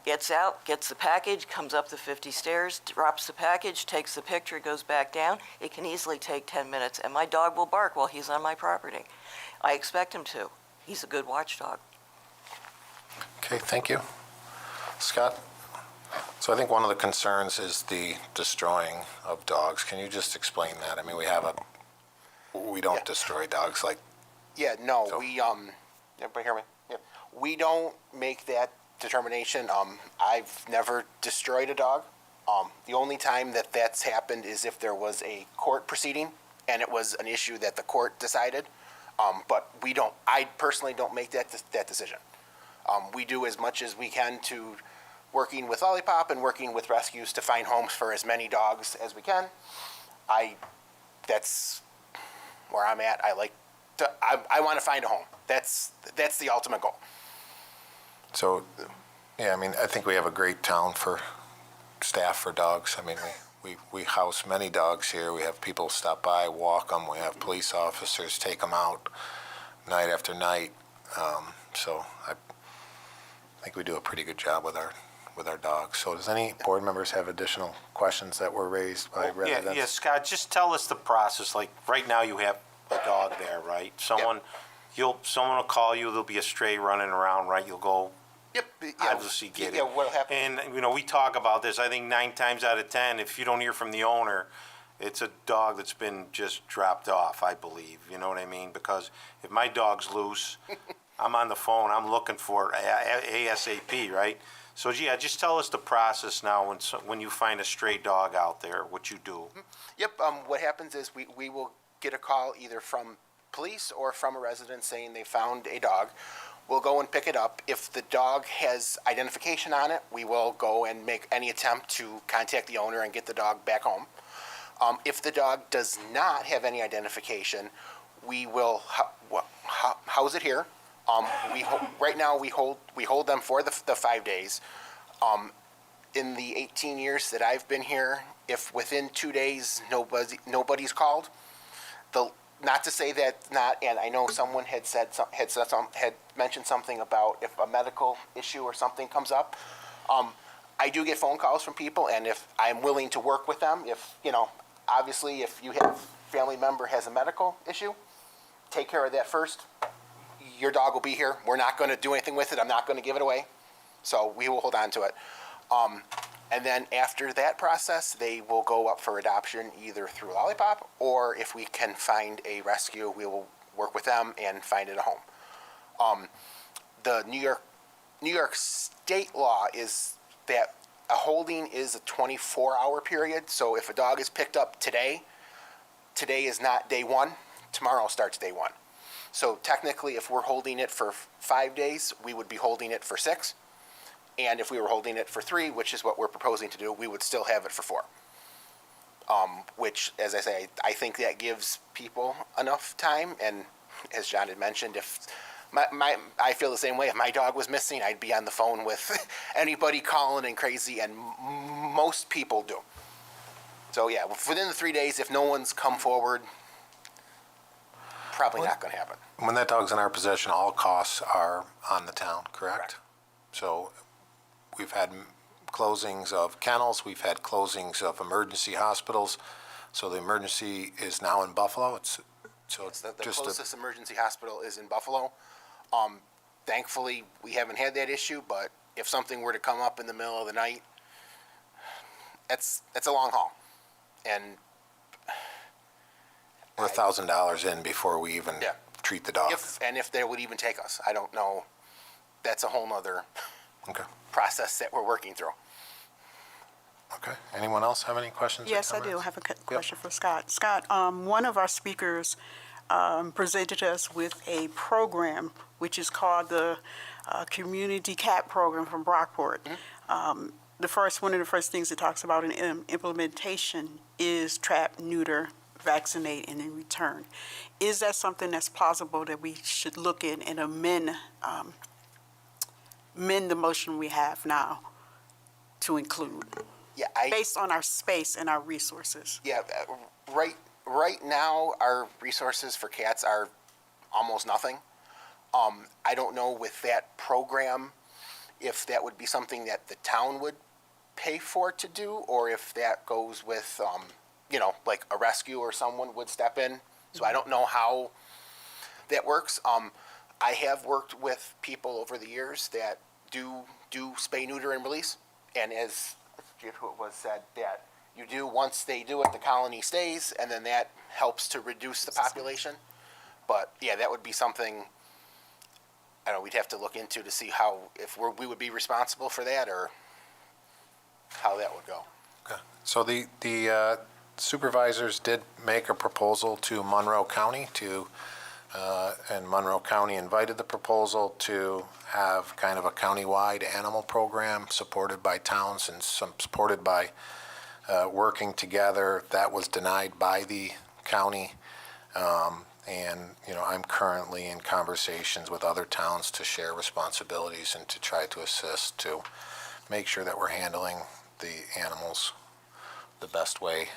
Speaker 17: gets out, gets the package, comes up the 50 stairs, drops the package, takes the picture, goes back down, it can easily take 10 minutes, and my dog will bark while he's on my property. I expect him to. He's a good watchdog.
Speaker 2: Okay, thank you. Scott, So I think one of the concerns is the destroying of dogs. Can you just explain that? I mean, we don't destroy dogs like,
Speaker 18: Yeah, no,
Speaker 2: So-
Speaker 18: everybody hear me? Yeah. We don't make that determination. I've never destroyed a dog. The only time that that's happened is if there was a court proceeding and it was an issue that the court decided. But I personally don't make that decision. We do as much as we can to working with Lollipop and working with rescues to find homes for as many dogs as we can. That's where I'm at. I want to find a home. That's the ultimate goal.
Speaker 2: so, yeah, I mean, I think we have a great town for staff for dogs. I mean, we house many dogs here. We have people stop by, walk them. We have police officers take them out night after night. So I think we do a pretty good job with our dogs. So does any board members have additional questions that were raised by residents?
Speaker 19: Yeah, Scott, just tell us the process. Like, right now you have a dog there, right? Someone will call you, there'll be a stray running around, right? You'll go,
Speaker 18: Yep.
Speaker 19: obviously get it.
Speaker 18: Yeah, what'll happen?
Speaker 19: And, we talk about this, I think 9 times out of 10, if you don't hear from the owner, it's a dog that's been just dropped off, I believe, you know what I mean? Because if my dog's loose, I'm on the phone, I'm looking for it ASAP, right? So, yeah, just tell us the process now when you find a stray dog out there, what you do.
Speaker 18: Yep. What happens is we will get a call either from police or from a resident saying they found a dog. We'll go and pick it up. If the dog has identification on it, we will go and make any attempt to contact the owner and get the dog back home. If the dog does not have any identification, we will house it here. Right now we hold them for the 5 days. In the 18 years that I've been here, if within 2 days nobody's called, not to say that not, and I know someone had mentioned something about if a medical issue or something comes up. I do get phone calls from people, and if I'm willing to work with them, obviously if you have family member has a medical issue, take care of that first. Your dog will be here. We're not going to do anything with it. I'm not going to give it away. So we will hold on to it. And then after that process, they will go up for adoption either through Lollipop, or if we can find a rescue, we will work with them and find it a home. The New York state law is that a holding is a 24-hour period. So if a dog is picked up today is not day one. Tomorrow starts day one. So technically, if we're holding it for 5 days, we would be holding it for 6. And if we were holding it for 3, which is what we're proposing to do, we would still have it for 4. Which, as I say, I think that gives people enough time. And as John had mentioned, if I feel the same way. If my dog was missing, I'd be on the phone with anybody calling and crazy, and most people do. So yeah, within the 3 days, if no one's come forward, probably not going to happen.
Speaker 2: When that dog's in our possession, all costs are on the town, correct? So we've had closings of kennels, we've had closings of emergency hospitals. So the emergency is now in Buffalo.
Speaker 18: The closest emergency hospital is in Buffalo. Thankfully, we haven't had that issue, but if something were to come up in the middle of the night, it's a long haul. And
Speaker 2: we're $1,000 in before we even treat the dog.
Speaker 18: If they would even take us, I don't know. That's a whole nother process that we're working through.
Speaker 2: Okay. Anyone else have any questions?
Speaker 11: Yes, I do have a question for Scott. Scott, one of our speakers presented us with a program which is called the Community Cat Program from Brockport. One of the first things it talks about in implementation is trap, neuter, vaccinate, and then return. Is that something that's plausible that we should look in and amend the motion we have now to include?
Speaker 18: Yeah,
Speaker 11: based on our space and our resources.
Speaker 18: Yeah, right now our resources for cats are almost nothing. I don't know with that program if that would be something that the town would pay for to do, or if that goes with, like a rescue or someone would step in. So I don't know how that works. I have worked with people over the years that do spay, neuter, and release, And as it was said, that you do, once they do it, the colony stays, and then that helps to reduce the population. But, yeah, that would be something, I don't know, we'd have to look into to see how, if we would be responsible for that, or how that would go.
Speaker 2: Okay. So the supervisors did make a proposal to Monroe County and Monroe County invited the proposal to have kind of a countywide animal program supported by towns and some supported by working together. That was denied by the county. And, I'm currently in conversations with other towns to share responsibilities and to try to assist to make sure that we're handling the animals the best way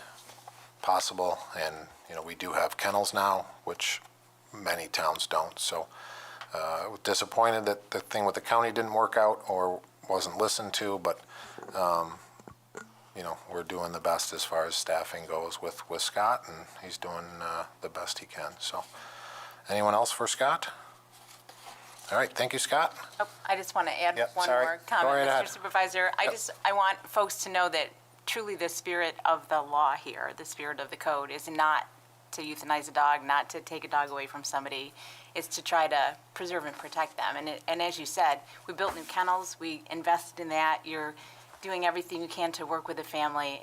Speaker 2: possible. And, we do have kennels now, which many towns don't. So I was disappointed that the thing with the county didn't work out or wasn't listened to, but, we're doing the best as far as staffing goes with Scott, and he's doing the best he can. So anyone else for Scott? All right, thank you, Scott.
Speaker 9: Oh, I just want to add
Speaker 2: Yep,
Speaker 9: one
Speaker 2: sorry.
Speaker 9: more
Speaker 2: Go
Speaker 9: comment,
Speaker 2: right
Speaker 9: Mr.
Speaker 2: ahead.
Speaker 9: Supervisor.
Speaker 2: Yep.
Speaker 9: I want folks to know that truly the spirit of the law here, the spirit of the code, is not to euthanize a dog, not to take a dog away from somebody. It's to try to preserve and protect them. And as you said, we built new kennels. We invested in that. You're doing everything you can to work with the family.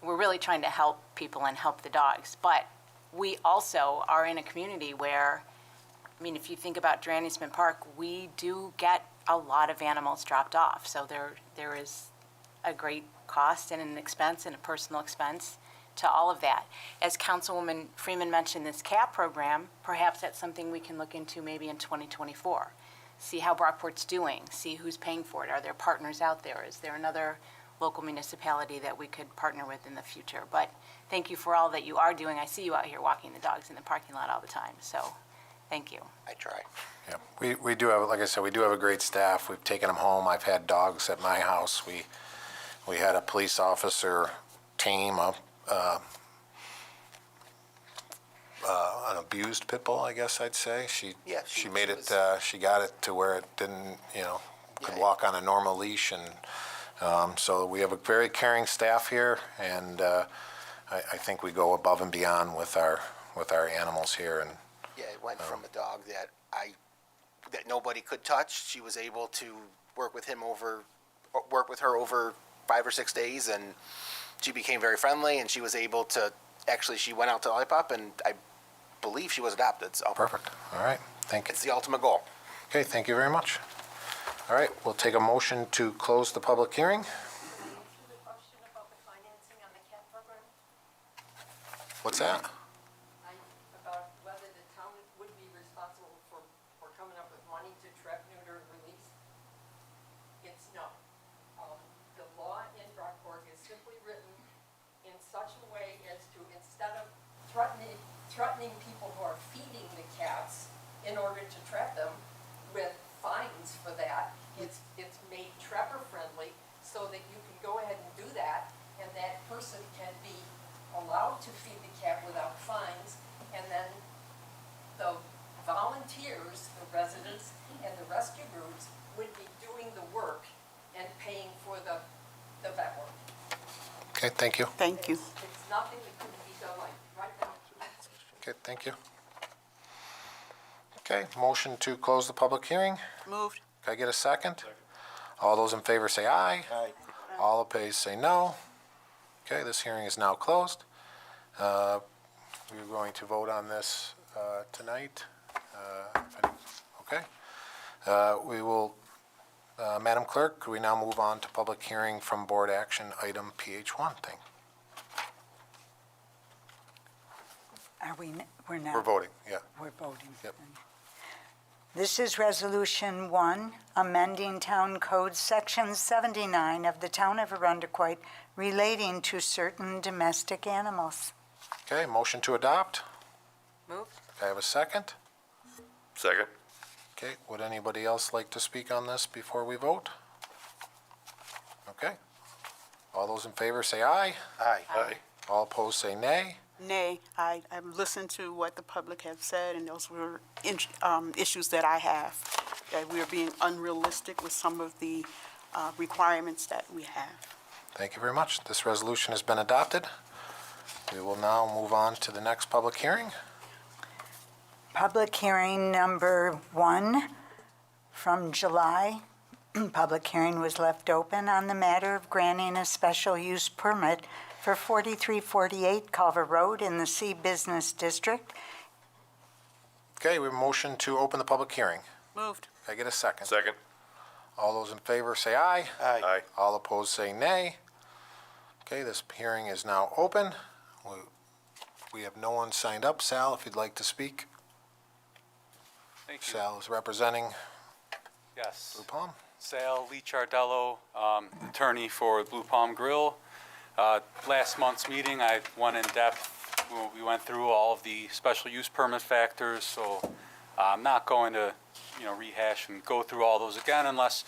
Speaker 9: We're really trying to help people and help the dogs. But we also are in a community where, if you think about Dranisman Park, we do get a lot of animals dropped off. So there is a great cost and an expense and a personal expense to all of that. As Councilwoman Freeman mentioned, this CAP program, perhaps that's something we can look into maybe in 2024. See how Brockport's doing, see who's paying for it. Are there partners out there? Is there another local municipality that we could partner with in the future? But thank you for all that you are doing. I see you out here walking the dogs in the parking lot all the time, so thank you.
Speaker 18: I try.
Speaker 2: Yeah, we do have, like I said, we do have a great staff. We've taken them home. I've had dogs at my house. We had a police officer tame an abused pit bull, I guess I'd say. She made it. She got it to where it didn't, could walk on a normal leash, and so we have a very caring staff here, and I think we go above and beyond with our animals here. And
Speaker 18: Yeah, it went from a dog that nobody could touch. She was able to work with her over 5 or 6 days, and she became very friendly, and she was able to, she went out to Lollipop, and I believe she was adopted, so.
Speaker 2: Perfect. All right, thank you.
Speaker 18: It's the ultimate goal.
Speaker 2: Okay, thank you very much. All right, we'll take a motion to close the public hearing. What's that?
Speaker 14: About whether the town would be responsible for coming up with money to trap, neuter, and release. It's no. The law in Brockport is simply written in such a way as to, instead of threatening people who are feeding the cats in order to trap them with fines for that, it's made trapper friendly so that you can go ahead and do that, and that person can be allowed to feed the cat without fines, and then the volunteers, the residents, and the rescue groups would be doing the work and paying for the vet work.
Speaker 2: Okay, thank you.
Speaker 11: Thank you.
Speaker 14: It's nothing that couldn't be done like right now.
Speaker 2: Okay, thank you. Okay, motion to close the public hearing.
Speaker 11: Moved.
Speaker 2: Can I get a second? All those in favor say aye.
Speaker 18: Aye.
Speaker 2: All opposed say no. Okay, this hearing is now closed. We're going to vote on this tonight. Okay. We will, Madam Clerk, could we now move on to public hearing from board action item PH1? Thank.
Speaker 10: We're now.
Speaker 2: We're voting, yeah.
Speaker 10: We're voting.
Speaker 2: Yep.
Speaker 10: This is Resolution 1, amending Town Code Section 79 of the Town of Irondequoit relating to certain domestic animals.
Speaker 2: Okay, motion to adopt.
Speaker 9: Moved.
Speaker 2: Can I have a second?
Speaker 20: Second.
Speaker 2: Okay, would anybody else like to speak on this before we vote? Okay. All those in favor say aye.
Speaker 18: Aye.
Speaker 20: Aye.
Speaker 2: All opposed say nay.
Speaker 11: Nay, I've listened to what the public have said, and those were issues that I have, that we are being unrealistic with some of the requirements that we have.
Speaker 2: Thank you very much. This resolution has been adopted. We will now move on to the next public hearing.
Speaker 10: Public hearing number 1 from July. Public hearing was left open on the matter of granting a special use permit for 4348 Culver Road in the C Business District.
Speaker 2: Okay, we have a motion to open the public hearing.
Speaker 11: Moved.
Speaker 2: Can I get a second?
Speaker 20: Second.
Speaker 2: All those in favor say aye.
Speaker 20: Aye.
Speaker 2: All opposed say nay. Okay, this hearing is now open. We have no one signed up. Sal, if you'd like to speak.
Speaker 21: Thank you.
Speaker 2: Sal is representing
Speaker 21: Yes.
Speaker 2: Blue Palm.
Speaker 21: Sal Lee Chardello, attorney for Blue Palm Grill. Last month's meeting, I went in depth. We went through all of the special use permit factors, so I'm not going to, rehash and go through all those again unless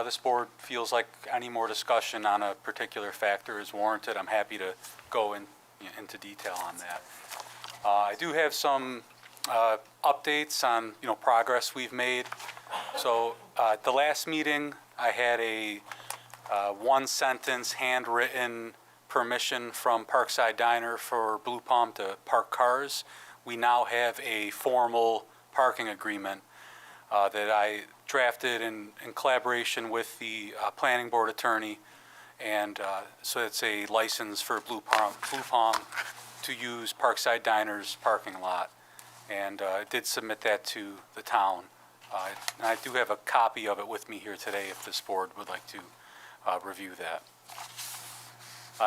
Speaker 21: this board feels like any more discussion on a particular factor is warranted. I'm happy to go into detail on that. I do have some updates on, progress we've made. So at the last meeting, I had a one-sentence handwritten permission from Parkside Diner for Blue Palm to park cars. We now have a formal parking agreement that I drafted in collaboration with the planning board attorney, and so it's a license for Blue Palm to use Parkside Diner's parking lot, and I did submit that to the town. And I do have a copy of it with me here today if this board would like to review that.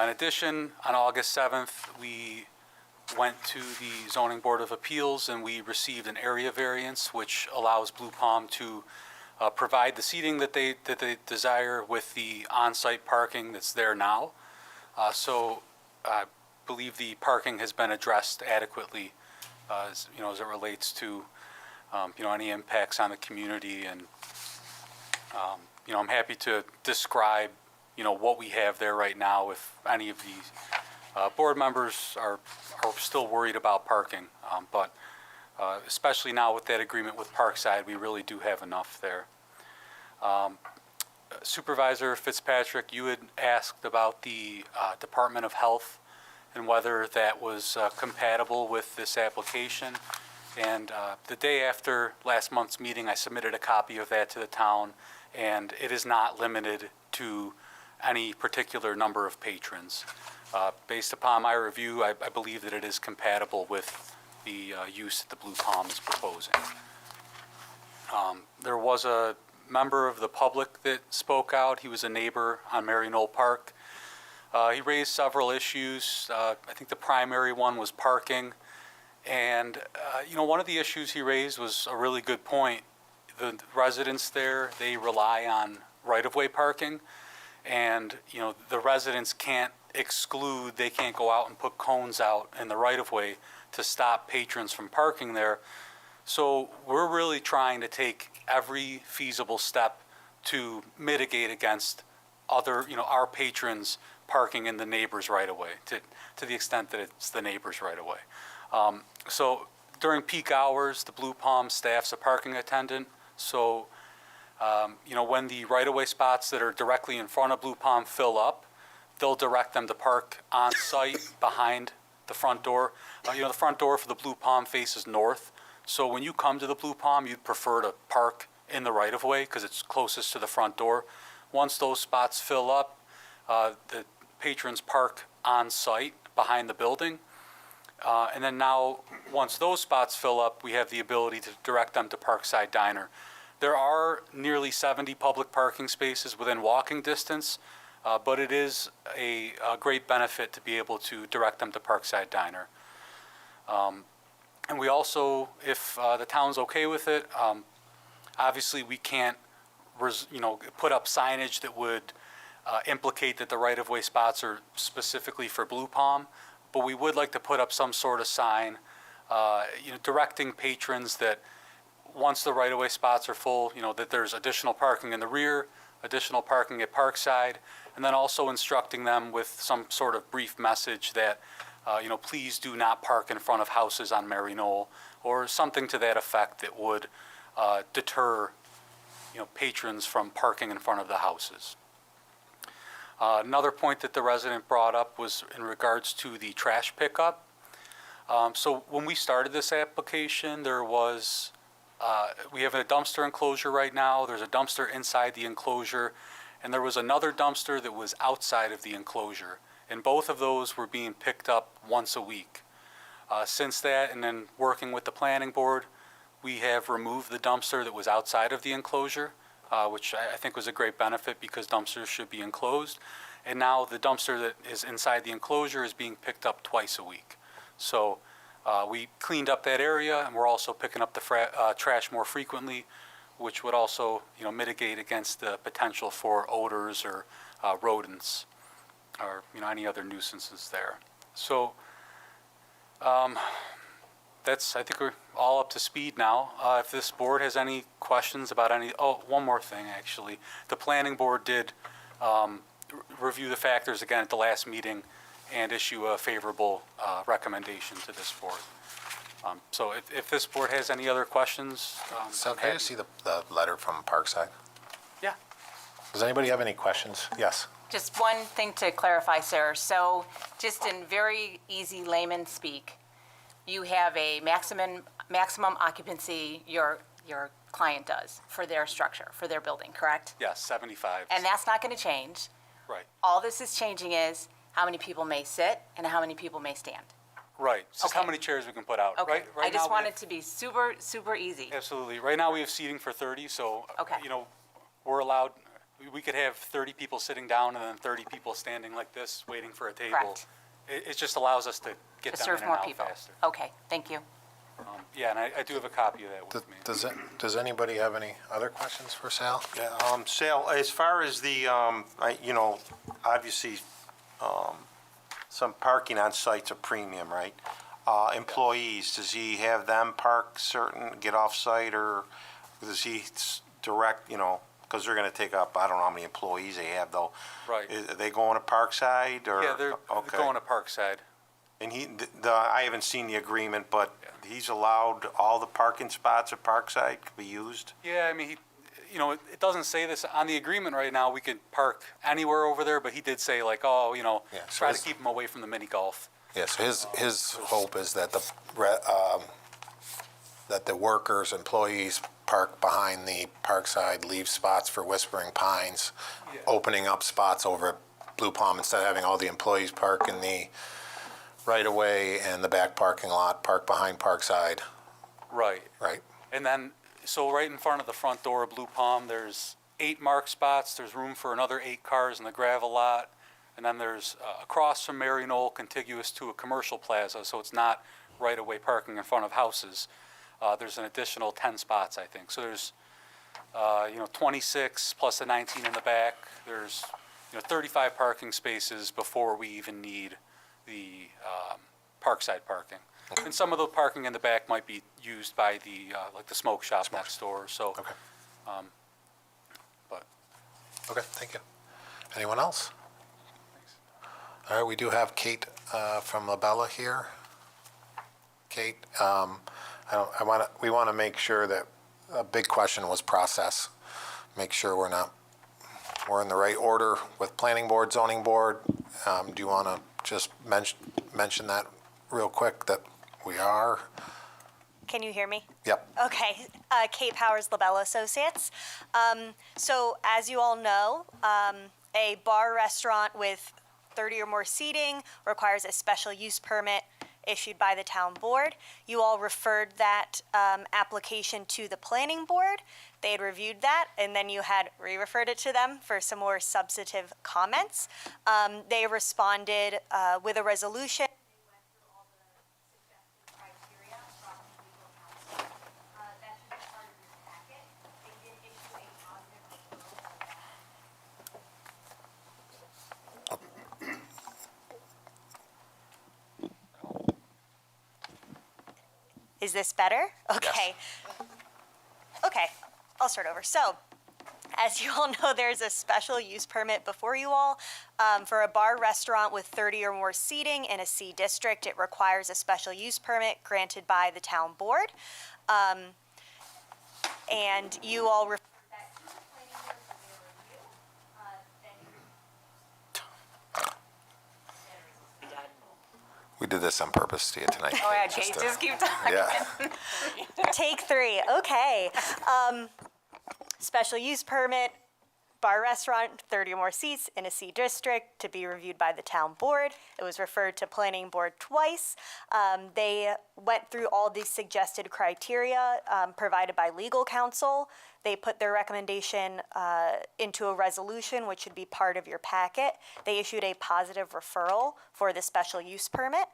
Speaker 21: In addition, on August 7th, we went to the Zoning Board of Appeals and we received an area variance which allows Blue Palm to provide the seating that they desire with the on-site parking that's there now. So I believe the parking has been addressed adequately as it relates to any impacts on the community, and I'm happy to describe what we have there right now if any of the board members are still worried about parking, but especially now with that agreement with Parkside, we really do have enough there. Supervisor Fitzpatrick, you had asked about the Department of Health and whether that was compatible with this application. And the day after last month's meeting, I submitted a copy of that to the town, and it is not limited to any particular number of patrons. Based upon my review, I believe that it is compatible with the use that the Blue Palm is proposing. There was a member of the public that spoke out. He was a neighbor on Mary Knoll Park. He raised several issues. I think the primary one was parking. And, one of the issues he raised was a really good point. The residents there, they rely on right-of-way parking. And, the residents can't they can't go out and put cones out in the right-of-way to stop patrons from parking there. So we're really trying to take every feasible step to mitigate against other, our patrons parking in the neighbor's right-of-way, to the extent that it's the neighbor's right-of-way. So during peak hours, the Blue Palm staff's a parking attendant. So, when the right-of-way spots that are directly in front of Blue Palm fill up, they'll direct them to park on site behind the front door. The front door for the Blue Palm faces north. So when you come to the Blue Palm, you'd prefer to park in the right-of-way because it's closest to the front door. Once those spots fill up, the patrons park on site behind the building. And then now, once those spots fill up, we have the ability to direct them to Parkside Diner. There are nearly 70 public parking spaces within walking distance, but it is a great benefit to be able to direct them to Parkside Diner. And we also, if the town's okay with it, obviously we can't, put up signage that would implicate that the right-of-way spots are specifically for Blue Palm, but we would like to put up some sort of sign, directing patrons that once the right-of-way spots are full, that there's additional parking in the rear, additional parking at Parkside, and then also instructing them with some sort of brief message that, please do not park in front of houses on Mary Knoll, or something to that effect that would deter patrons from parking in front of the houses. Another point that the resident brought up was in regards to the trash pickup. So when we started this application, we have a dumpster enclosure right now. There's a dumpster inside the enclosure, and there was another dumpster that was outside of the enclosure. And both of those were being picked up once a week. Since that, and then working with the planning board, we have removed the dumpster that was outside of the enclosure, which I think was a great benefit because dumpsters should be enclosed. And now the dumpster that is inside the enclosure is being picked up twice a week. So we cleaned up that area, and we're also picking up the trash more frequently, which would also, mitigate against the potential for odors or rodents or, any other nuisances there. So I think we're all up to speed now. If this board has any questions about one more thing, actually. The planning board did review the factors again at the last meeting and issue a favorable recommendation to this board. So if this board has any other questions.
Speaker 2: So can I just see the letter from Parkside?
Speaker 21: Yeah.
Speaker 2: Does anybody have any questions? Yes.
Speaker 9: Just one thing to clarify, sir. So just in very easy layman speak, you have a maximum occupancy your client does for their structure, for their building, correct?
Speaker 21: Yes, 75.
Speaker 9: And that's not going to change.
Speaker 21: Right.
Speaker 9: All this is changing is how many people may sit and how many people may stand.
Speaker 21: Right. It's just how
Speaker 9: Okay.
Speaker 21: many chairs we can put out.
Speaker 9: Okay.
Speaker 21: Right
Speaker 9: I
Speaker 21: now
Speaker 9: just
Speaker 21: we
Speaker 9: want
Speaker 21: have-
Speaker 9: it to be super, super easy.
Speaker 21: Absolutely. Right now, we have seating for 30, so,
Speaker 9: Okay.
Speaker 21: we're allowed, we could have 30 people sitting down and then 30 people standing like this, waiting for a table.
Speaker 9: Correct.
Speaker 21: It just allows us to get
Speaker 9: To
Speaker 21: them
Speaker 9: serve
Speaker 21: in
Speaker 9: more
Speaker 21: and out
Speaker 9: people.
Speaker 21: faster.
Speaker 9: Okay, thank you.
Speaker 21: Yeah, and I do have a copy of that with me.
Speaker 2: Does anybody have any other questions for Sal?
Speaker 19: Yeah, Sal, as far as the, obviously, some parking on site's a premium, right? Employees, does he have them park get off site, or does he direct, because they're gonna take up, I don't know how many employees they have though.
Speaker 21: Right.
Speaker 19: Are they going to Parkside, or?
Speaker 21: Yeah, they're
Speaker 19: Okay.
Speaker 21: going to Parkside.
Speaker 19: And I haven't seen the agreement, but he's allowed all the parking spots at Parkside to be used?
Speaker 21: Yeah, I mean, it doesn't say this on the agreement right now. We could park anywhere over there, but he did say like,
Speaker 2: so
Speaker 21: try to
Speaker 2: his-
Speaker 21: keep them away from the mini golf.
Speaker 2: Yes, his hope is that the workers, employees park behind the Parkside, leave spots for Whispering Pines, opening up spots over at Blue Palm instead of having all the employees park in the right-of-way and the back parking lot, park behind Parkside.
Speaker 21: Right.
Speaker 2: Right.
Speaker 21: And then, so right in front of the front door of Blue Palm, there's 8 marked spots. There's room for another 8 cars in the gravel lot. And then there's across from Mary Knoll, contiguous to a commercial plaza, so it's not right-of-way parking in front of houses. There's an additional 10 spots, I think. So there's, 26 plus the 19 in the back. There's, 35 parking spaces before we even need the Parkside parking. And some of the parking in the back might be used by the, like the smoke shop next door, so.
Speaker 2: Okay.
Speaker 21: But.
Speaker 2: Okay, thank you. Anyone else? All right, we do have Kate from Labella here. Kate, we want to make sure that a big question was process. Make sure we're in the right order with planning board, zoning board. Do you want to just mention that real quick, that we are?
Speaker 20: Can you hear me?
Speaker 2: Yep.
Speaker 20: Okay. Kate Powers, Labella Associates. So as you all know, a bar restaurant with 30 or more seating requires a special use permit issued by the town board. You all referred that application to the planning board. They had reviewed that, and then you had re-referred it to them for some more substantive comments. They responded with a resolution. Is this better? Okay. Okay, I'll start over. So, as you all know, there's a special use permit before you all for a bar restaurant with 30 or more seating in a C district. It requires a special use permit granted by the town board. And you all referred that to
Speaker 2: We did this on purpose to you tonight.
Speaker 9: Oh, yeah,
Speaker 2: Just
Speaker 9: Kate,
Speaker 2: to-
Speaker 9: just keep talking.
Speaker 2: Yeah.
Speaker 20: Take three, okay. Special use permit, bar restaurant, 30 or more seats in a C district to be reviewed by the town board. It was referred to planning board twice. They went through all these suggested criteria provided by legal counsel. They put their recommendation into a resolution, which should be part of your packet. They issued a positive referral for the special use permit.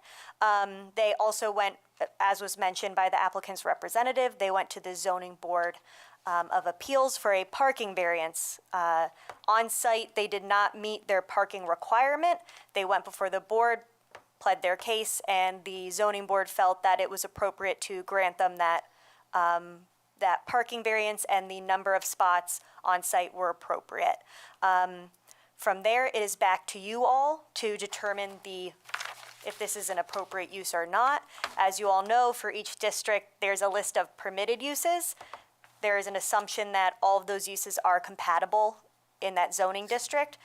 Speaker 20: They also went, as was mentioned by the applicant's representative, they went to the zoning board of appeals for a parking variance. On site, they did not meet their parking requirement. They went before the board, pled their case, and the zoning board felt that it was appropriate to grant them that parking variance, and the number of spots on site were appropriate. From there, it is back to you all to determine if this is an appropriate use or not. As you all know, for each district, there's a list of permitted uses. There is an assumption that all of those uses are compatible in that zoning district.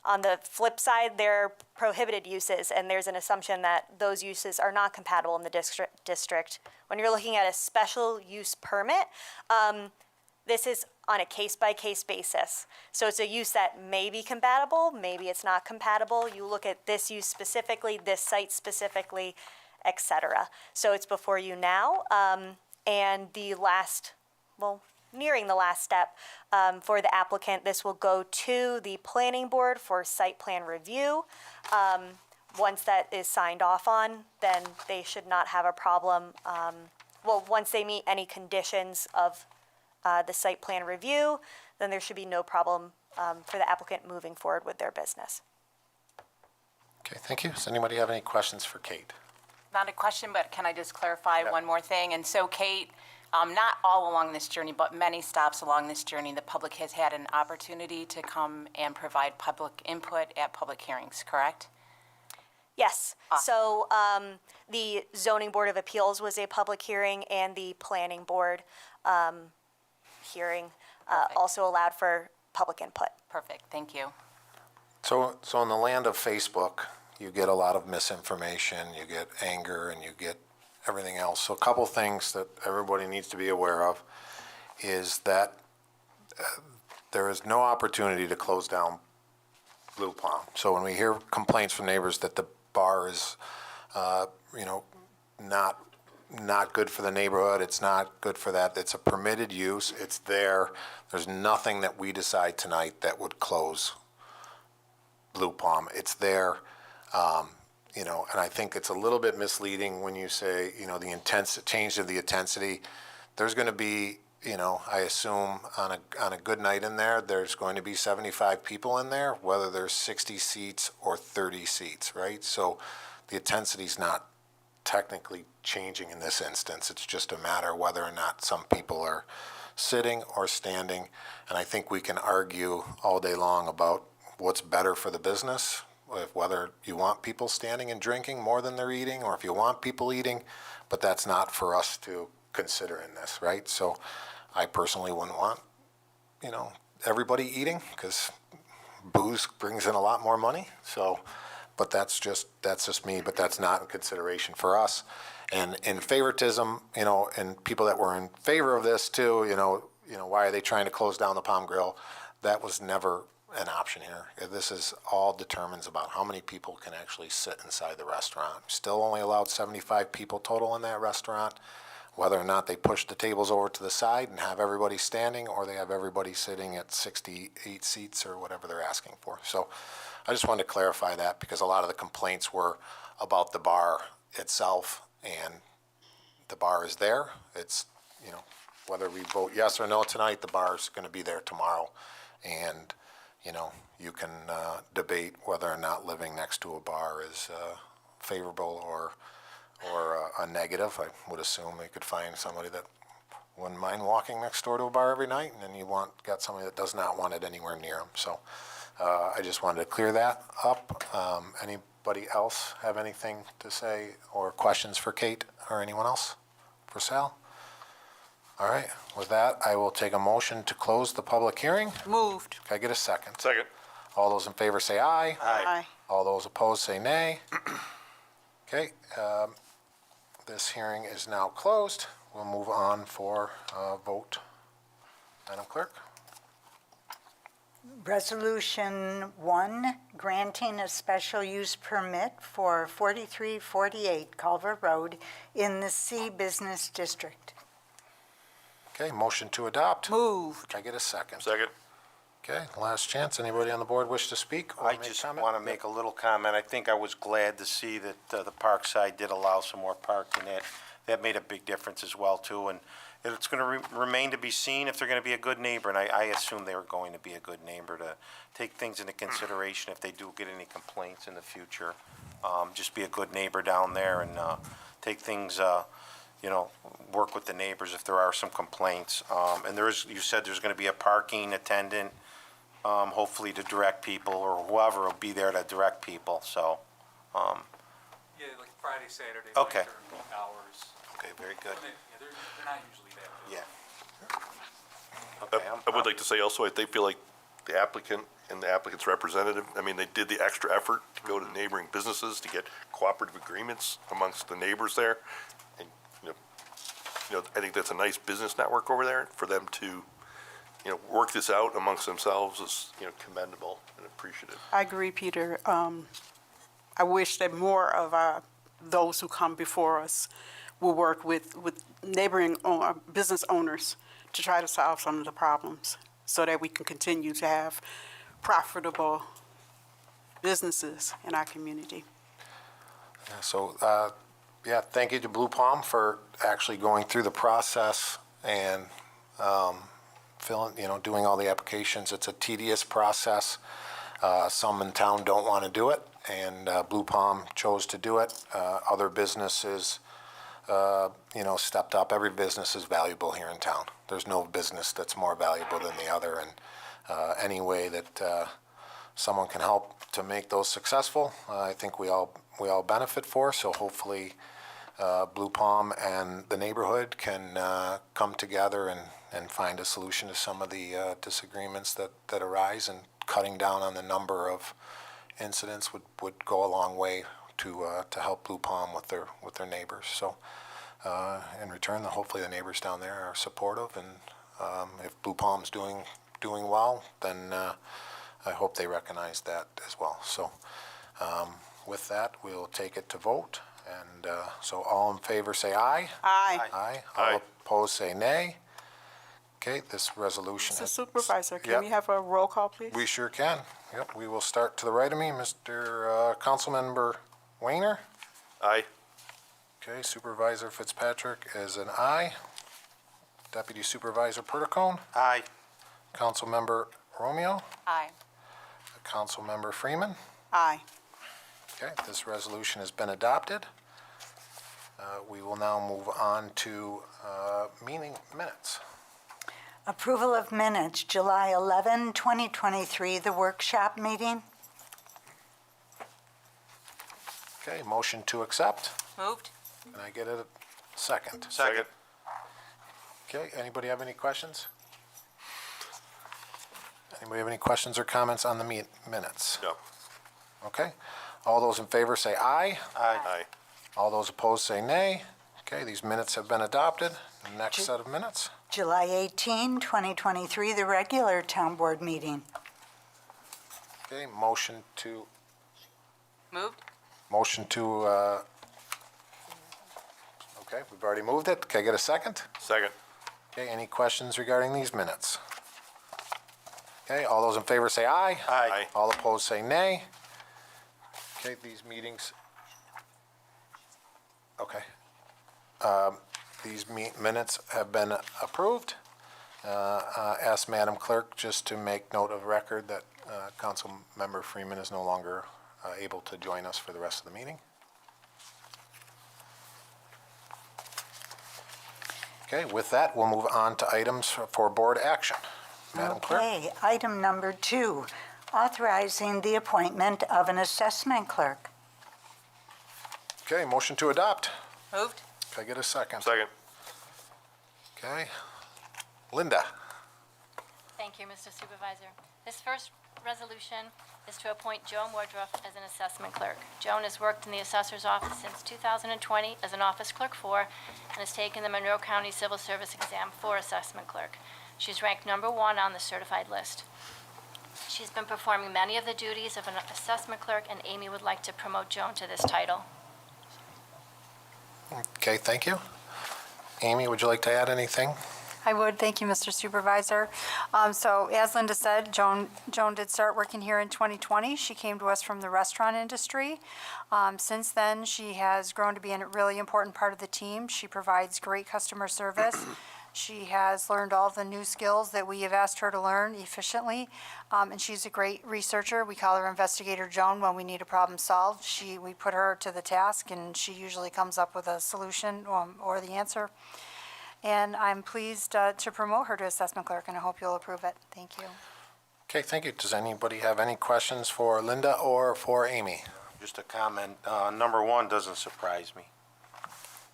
Speaker 20: On the flip side, there are prohibited uses, and there's an assumption that those uses are not compatible in the district. When you're looking at a special use permit, this is on a case-by-case basis. So it's a use that may be compatible, maybe it's not compatible. You look at this use specifically, this site specifically, et cetera. So it's before you now. And nearing the last step for the applicant, this will go to the planning board for site plan review. Once that is signed off on, then they should not have a problem. Once they meet any conditions of the site plan review, then there should be no problem for the applicant moving forward with their business.
Speaker 2: Okay, thank you. Does anybody have any questions for Kate?
Speaker 9: Not a question, but can I just clarify one more thing? And so, Kate, not all along this journey, but many stops along this journey, the public has had an opportunity to come and provide public input at public hearings, correct?
Speaker 20: Yes. So the zoning board of appeals was a public hearing, and the planning board hearing also allowed for public input.
Speaker 9: Perfect, thank you.
Speaker 2: So in the land of Facebook, you get a lot of misinformation, you get anger, and you get everything else. So a couple things that everybody needs to be aware of is that there is no opportunity to close down Blue Palm. So when we hear complaints from neighbors that the bar is, not good for the neighborhood, it's not good for that, it's a permitted use, it's there. There's nothing that we decide tonight that would close Blue Palm. It's there. And I think it's a little bit misleading when you say, the change of the intensity. There's going to be, I assume on a good night in there, there's going to be 75 people in there, whether there's 60 seats or 30 seats, right? So the intensity's not technically changing in this instance. It's just a matter of whether or not some people are sitting or standing. And I think we can argue all day long about what's better for the business, whether you want people standing and drinking more than they're eating, or if you want people eating, but that's not for us to consider in this, right? So I personally wouldn't want, everybody eating, because booze brings in a lot more money. So, but that's just me, but that's not in consideration for us. And in favoritism, and people that were in favor of this too, why are they trying to close down the Palm Grill? That was never an option here. This is all determines about how many people can actually sit inside the restaurant. Still only allowed 75 people total in that restaurant. Whether or not they push the tables over to the side and have everybody standing, or they have everybody sitting at 68 seats or whatever they're asking for. So I just wanted to clarify that, because a lot of the complaints were about the bar itself, and the bar is there. It's, whether we vote yes or no tonight, the bar is going to be there tomorrow. And you can debate whether or not living next to a bar is favorable or a negative. I would assume we could find somebody that wouldn't mind walking next door to a bar every night, and then you got somebody that does not want it anywhere near them. So I just wanted to clear that up. Anybody else have anything to say or questions for Kate or anyone else? For Sal? All right, with that, I will take a motion to close the public hearing.
Speaker 11: Moved.
Speaker 2: Can I get a second?
Speaker 19: Second.
Speaker 2: All those in favor say aye.
Speaker 11: Aye.
Speaker 2: All those opposed say nay. Okay, this hearing is now closed. We'll move on for a vote. Madam Clerk?
Speaker 10: Resolution 1, granting a special use permit for 4348 Culver Road in the C Business District.
Speaker 2: Okay, motion to adopt.
Speaker 11: Moved.
Speaker 2: Can I get a second?
Speaker 4: Second.
Speaker 2: Okay, last chance. Anybody on the board wish to speak or
Speaker 19: I
Speaker 2: make
Speaker 19: just
Speaker 2: comment?
Speaker 19: want to make a little comment. I think I was glad to see that the park side did allow some more parking. That made a big difference as well, too. And it's going to remain to be seen if they're going to be a good neighbor. And I assume they were going to be a good neighbor to take things into consideration if they do get any complaints in the future. Just be a good neighbor down there and take things, work with the neighbors if there are some complaints. And you said there's going to be a parking attendant, hopefully to direct people, or whoever will be there to direct people, so.
Speaker 21: Yeah, like Friday, Saturday.
Speaker 19: Okay.
Speaker 21: Like during peak hours.
Speaker 19: Okay, very good.
Speaker 21: They're not usually that busy.
Speaker 19: Yeah. Okay,
Speaker 4: I would like to say also, they feel like the applicant and the applicant's representative, I mean, they did the extra effort to go to neighboring businesses to get cooperative agreements amongst the neighbors there. And, I think that's a nice business network over there. For them to, work this out amongst themselves is, commendable and appreciative.
Speaker 11: I agree, Peter. I wish that more of those who come before us will work with neighboring business owners to try to solve some of the problems so that we can continue to have profitable businesses in our community.
Speaker 2: Yeah, so, thank you to Blue Palm for actually going through the process and doing all the applications. It's a tedious process. Some in town don't want to do it, and Blue Palm chose to do it. Other businesses, stepped up. Every business is valuable here in town. There's no business that's more valuable than the other, and any way that someone can help to make those successful, I think we all benefit for. So hopefully, Blue Palm and the neighborhood can come together and find a solution to some of the disagreements that arise, and cutting down on the number of incidents would go a long way to help Blue Palm with their neighbors. So in return, hopefully the neighbors down there are supportive, and if Blue Palm's doing well, then I hope they recognize that as well. So with that, we'll take it to vote. And so all in favor say aye.
Speaker 11: Aye.
Speaker 2: Aye.
Speaker 4: Aye.
Speaker 2: All opposed say nay. Okay, this resolution
Speaker 11: Mr.
Speaker 2: has...
Speaker 11: Supervisor, can
Speaker 2: Yep.
Speaker 11: we have a roll call, please?
Speaker 2: We sure can. Yep, we will start to the right of me. Mr. Councilmember Weiner.
Speaker 4: Aye.
Speaker 2: Okay, Supervisor Fitzpatrick is an aye. Deputy Supervisor Perticone.
Speaker 19: Aye.
Speaker 2: Councilmember Romeo.
Speaker 9: Aye.
Speaker 2: Councilmember Freeman.
Speaker 11: Aye.
Speaker 2: Okay, this resolution has been adopted. We will now move on to meeting minutes.
Speaker 10: Approval of minutes, July 11, 2023, the workshop meeting.
Speaker 2: Okay, motion to accept.
Speaker 9: Moved?
Speaker 2: Can I get a second?
Speaker 4: Second.
Speaker 2: Okay, anybody have any questions? Anybody have any questions or comments on the minutes?
Speaker 4: No.
Speaker 2: Okay, all those in favor say aye.
Speaker 4: Aye.
Speaker 2: All those opposed say nay. Okay, these minutes have been adopted. Next set of minutes.
Speaker 10: July 18, 2023, the regular town board meeting.
Speaker 2: Okay, motion to,
Speaker 9: Moved?
Speaker 2: okay, we've already moved it. Can I get a second?
Speaker 4: Second.
Speaker 2: Okay, any questions regarding these minutes? Okay, all those in favor say aye.
Speaker 4: Aye.
Speaker 2: All opposed say nay. Okay, these meetings, okay. These minutes have been approved. Ask Madam Clerk just to make note of record that Councilmember Freeman is no longer able to join us for the rest of the meeting. Okay, with that, we'll move on to items for board action. Madam Clerk?
Speaker 10: Okay, item number 2, authorizing the appointment of an assessment clerk.
Speaker 2: Okay, motion to adopt.
Speaker 9: Moved?
Speaker 2: Can I get a second?
Speaker 4: Second.
Speaker 2: Okay. Linda?
Speaker 22: Thank you, Mr. Supervisor. This first resolution
Speaker 3: is to appoint Joan Woodruff as an assessment clerk. Joan has worked in the assessor's office since 2020 as an office clerk 4 and has taken the Monroe County Civil Service Exam for assessment clerk. She's ranked number 1 on the certified list. She's been performing many of the duties of an assessment clerk, and Amy would like to promote Joan to this title.
Speaker 2: Okay, thank you. Amy, would you like to add anything?
Speaker 22: I would. Thank you, Mr. Supervisor. So as Linda said, Joan did start working here in 2020. She came to us from the restaurant industry. Since then, she has grown to be a really important part of the team. She provides great customer service. She has learned all the new skills that we have asked her to learn efficiently, and she's a great researcher. We call her Investigator Joan when we need a problem solved. We put her to the task, and she usually comes up with a solution or the answer. And I'm pleased to promote her to assessment clerk, and I hope you'll approve it. Thank you.
Speaker 2: Okay, thank you. Does anybody have any questions for Linda or for Amy?
Speaker 19: Just a comment, number 1 doesn't surprise me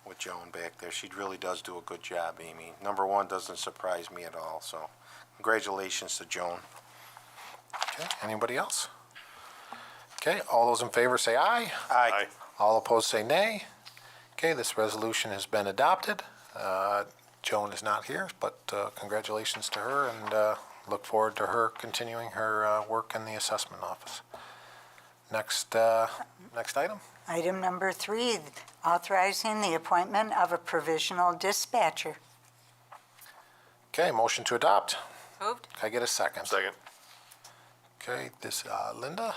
Speaker 19: with Joan back there. She really does do a good job, Amy. Number 1 doesn't surprise me at all, so congratulations to Joan.
Speaker 2: Okay, anybody else? Okay, all those in favor say aye.
Speaker 19: Aye.
Speaker 2: All opposed say nay. Okay, this resolution has been adopted. Joan is not here, but congratulations to her, and look forward to her continuing her work in the assessment office. Next item.
Speaker 10: Item number 3, authorizing the appointment of a provisional dispatcher.
Speaker 2: Okay, motion to adopt.
Speaker 9: Moved.
Speaker 2: Can I get a second?
Speaker 4: Second.
Speaker 2: Okay, Linda?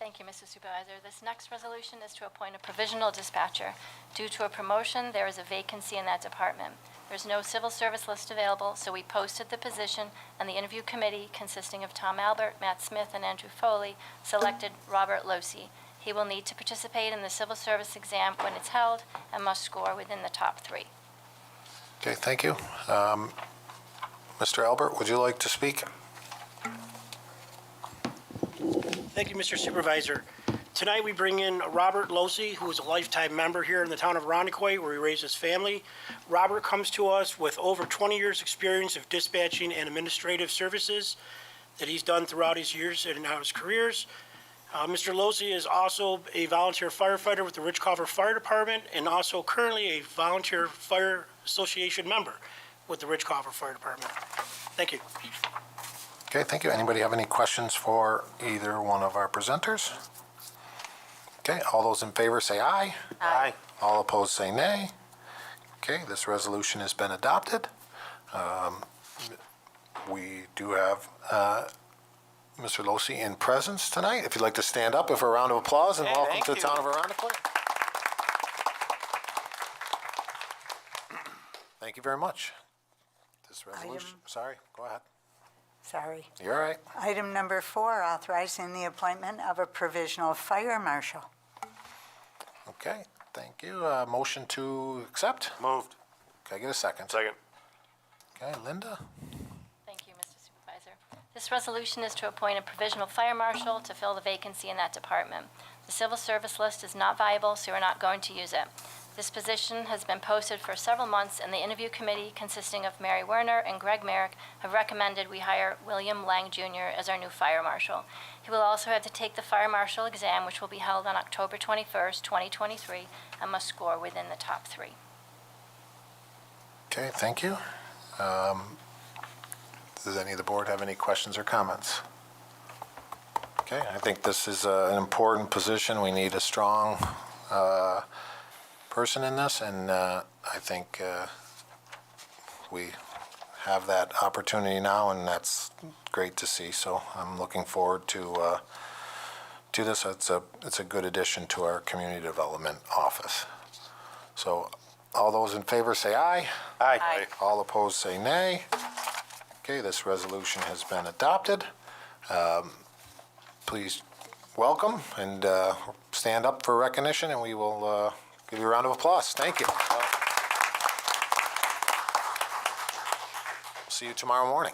Speaker 3: Thank you, Mr. Supervisor. This next resolution is to appoint a provisional dispatcher. Due to a promotion, there is a vacancy in that department. There's no civil service list available, so we posted the position, and the interview committee, consisting of Tom Albert, Matt Smith, and Andrew Foley, selected Robert Losi. He will need to participate in the civil service exam when it's held and must score within the top 3.
Speaker 2: Okay, thank you. Mr. Albert, would you like to speak?
Speaker 23: Thank you, Mr. Supervisor. Tonight we bring in Robert Losi, who is a lifetime member here in the town of Irondequoit, where he raised his family. Robert comes to us with over 20 years' experience of dispatching and administrative services that he's done throughout his years and his careers. Mr. Losi is also a volunteer firefighter with the Ridge Culver Fire Department, and also currently a volunteer fire association member with the Ridge Culver Fire Department. Thank you.
Speaker 2: Okay, thank you. Anybody have any questions for either one of our presenters? Okay, all those in favor say aye.
Speaker 9: Aye.
Speaker 2: All opposed say nay. Okay, this resolution has been adopted. We do have Mr. Losi in presence tonight. If you'd like to stand up, if a round of applause, and welcome to the town of Irondequoit. Thank you very much. This resolution, sorry, go ahead.
Speaker 10: Sorry.
Speaker 2: You're all right.
Speaker 10: Item number 4, authorizing the appointment of a provisional fire marshal.
Speaker 2: Okay, thank you. Motion to accept?
Speaker 19: Moved.
Speaker 2: Can I get a second?
Speaker 4: Second.
Speaker 2: Okay, Linda?
Speaker 3: Thank you, Mr. Supervisor. This resolution is to appoint a provisional fire marshal to fill the vacancy in that department. The civil service list is not viable, so we're not going to use it. This position has been posted for several months, and the interview committee, consisting of Mary Werner and Greg Merrick, have recommended we hire William Lang Jr. as our new fire marshal. He will also have to take the fire marshal exam, which will be held on October 21st, 2023, and must score within the top 3.
Speaker 2: Okay, thank you. Does any of the board have any questions or comments? Okay, I think this is an important position. We need a strong person in this, and I think we have that opportunity now, and that's great to see. So I'm looking forward to this. It's a good addition to our community development office. So all those in favor say aye.
Speaker 19: Aye.
Speaker 9: Aye.
Speaker 2: All opposed say nay. Okay, this resolution has been adopted. Please welcome and stand up for recognition, and we will give you a round of applause. Thank you. See you tomorrow morning.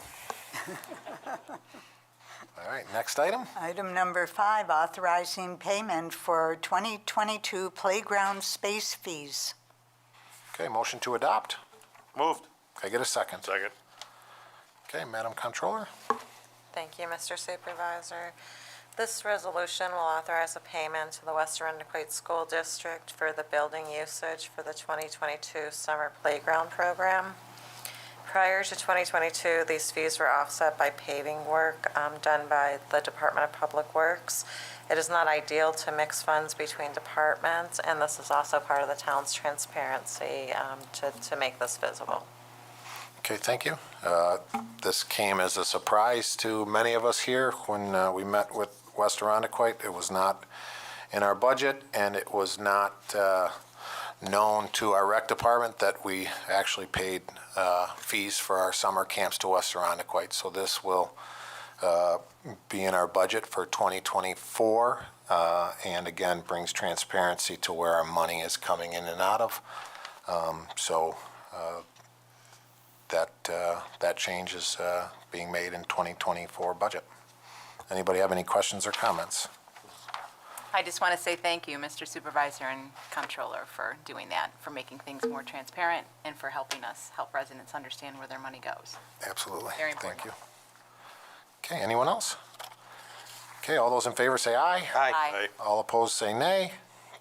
Speaker 2: All right, next item.
Speaker 10: Item number 5, authorizing payment for 2022 playground space fees.
Speaker 2: Okay, motion to adopt.
Speaker 19: Moved.
Speaker 2: Can I get a second?
Speaker 4: Second.
Speaker 2: Okay, Madam Comptroller.
Speaker 8: Thank you, Mr. Supervisor. This resolution will authorize a payment to the West Irondequoit School District for the building usage for the 2022 summer playground program. Prior to 2022, these fees were offset by paving work done by the Department of Public Works. It is not ideal to mix funds between departments, and this is also part of the town's transparency to make this visible.
Speaker 2: Okay, thank you. This came as a surprise to many of us here when we met with West Irondequoit. It was not in our budget, and it was not known to our rec department that we actually paid fees for our summer camps to West Irondequoit. So this will be in our budget for 2024, and again, brings transparency to where our money is coming in and out of. That change is being made in 2024 budget. Anybody have any questions or comments?
Speaker 9: I just want to say thank you, Mr. Supervisor and Comptroller, for doing that, for making things more transparent, and for helping us help residents understand where their money goes.
Speaker 2: Absolutely.
Speaker 9: Very important.
Speaker 2: Thank you. Okay, anyone else? Okay, all those in favor say aye.
Speaker 9: Aye.
Speaker 2: All opposed say nay.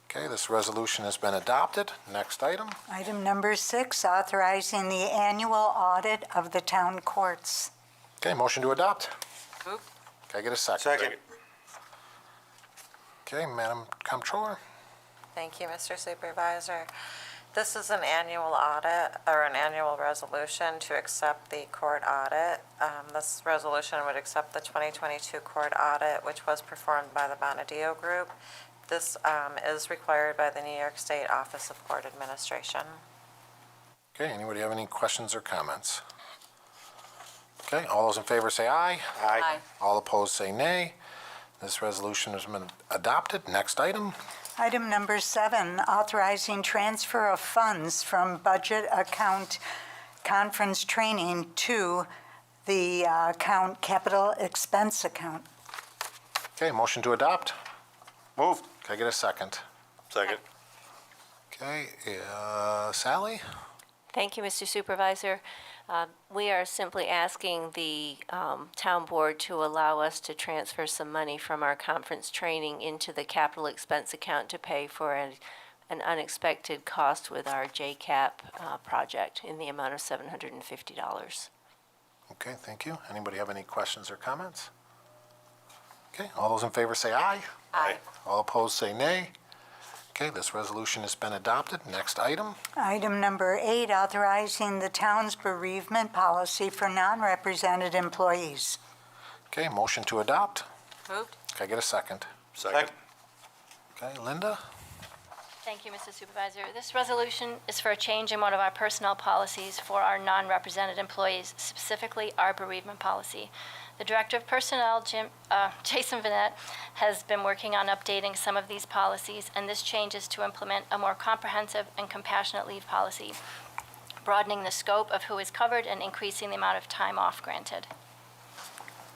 Speaker 2: Okay, this resolution has been adopted. Next item.
Speaker 10: Item number 6, authorizing the annual audit of the town courts.
Speaker 2: Okay, motion to adopt.
Speaker 9: Moved.
Speaker 2: Can I get a second?
Speaker 19: Second.
Speaker 2: Okay, Madam Comptroller.
Speaker 8: Thank you, Mr. Supervisor. This is an annual audit, or an annual resolution to accept the court audit. This resolution would accept the 2022 court audit, which was performed by the Bonadio Group. This is required by the New York State Office of Court Administration.
Speaker 2: Okay, anybody have any questions or comments? Okay, all those in favor say aye.
Speaker 9: Aye.
Speaker 2: All opposed say nay. This resolution has been adopted. Next item.
Speaker 10: Item number 7, authorizing transfer of funds from budget account conference training to the account capital expense account.
Speaker 2: Okay, motion to adopt.
Speaker 19: Moved.
Speaker 2: Can I get a second?
Speaker 4: Second.
Speaker 2: Okay, Sally?
Speaker 1: Thank you, Mr. Supervisor. We are simply asking the town board to allow us to transfer some money from our conference training into the capital expense account to pay for an unexpected cost with our JCAP project in the amount of $750.
Speaker 2: Okay, thank you. Anybody have any questions or comments? Okay, all those in favor say aye.
Speaker 9: Aye.
Speaker 2: All opposed say nay. Okay, this resolution has been adopted. Next item.
Speaker 10: Item number 8, authorizing the town's bereavement policy for non-represented employees.
Speaker 2: Okay, motion to adopt.
Speaker 9: Moved.
Speaker 2: Can I get a second?
Speaker 4: Second.
Speaker 2: Okay, Linda?
Speaker 3: Thank you, Mr. Supervisor. This resolution is for a change in one of our personnel policies for our non-represented employees, specifically our bereavement policy. The Director of Personnel, Jason Vanette, has been working on updating some of these policies, and this change is to implement a more comprehensive and compassionate leave policy, broadening the scope of who is covered and increasing the amount of time off granted.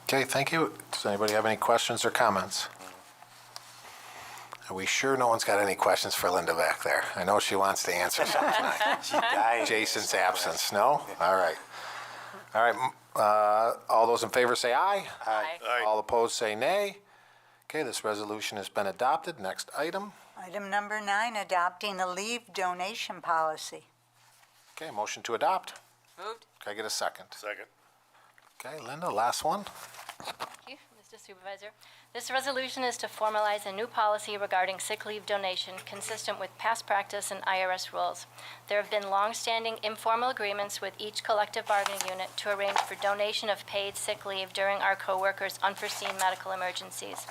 Speaker 2: Okay, thank you. Does anybody have any questions or comments? Are we sure no one's got any questions for Linda back there? I know she wants to answer something tonight.
Speaker 19: She died.
Speaker 2: Jason's absence, no? All right. All right, all those in favor say aye.
Speaker 9: Aye.
Speaker 2: All opposed say nay. Okay, this resolution has been adopted. Next item.
Speaker 10: Item number 9, adopting a leave donation policy.
Speaker 2: Okay, motion to adopt.
Speaker 9: Moved.
Speaker 2: Can I get a second?
Speaker 4: Second.
Speaker 2: Okay, Linda, last one.
Speaker 3: Thank you, Mr. Supervisor. This resolution is to formalize a new policy regarding sick leave donation consistent with past practice and IRS rules. There have been long-standing informal agreements with each collective bargaining unit to arrange for donation of paid sick leave during our coworkers' unforeseen medical emergencies.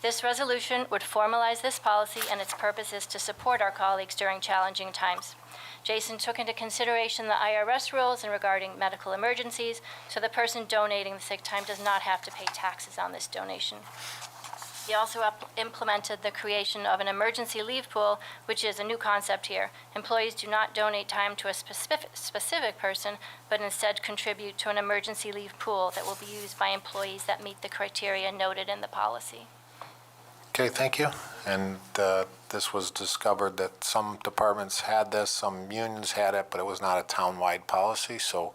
Speaker 3: This resolution would formalize this policy, and its purpose is to support our colleagues during challenging times. Jason took into consideration the IRS rules in regarding medical emergencies, so the person donating the sick time does not have to pay taxes on this donation. He also implemented the creation of an emergency leave pool, which is a new concept here. Employees do not donate time to a specific person, but instead contribute to an emergency leave pool that will be used by employees that meet the criteria noted in the policy.
Speaker 2: Okay, thank you. And this was discovered that some departments had this, some unions had it, but it was not a town-wide policy. So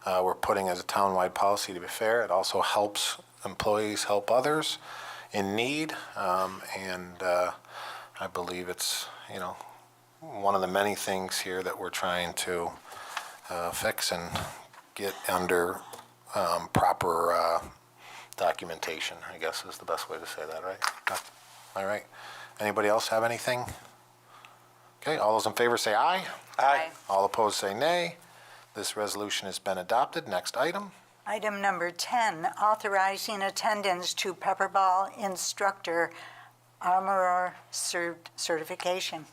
Speaker 2: we're putting it as a town-wide policy to be fair. It also helps employees help others. in need, and I believe it's, one of the many things here that we're trying to fix and get under proper documentation, I guess is the best way to say that, right? All right. Anybody else have anything? Okay, all those in favor say aye.
Speaker 9: Aye.
Speaker 2: All opposed say nay. This resolution has been adopted. Next item.
Speaker 10: Item number 10, authorizing attendance to Pepperball Instructor Armorer Certification.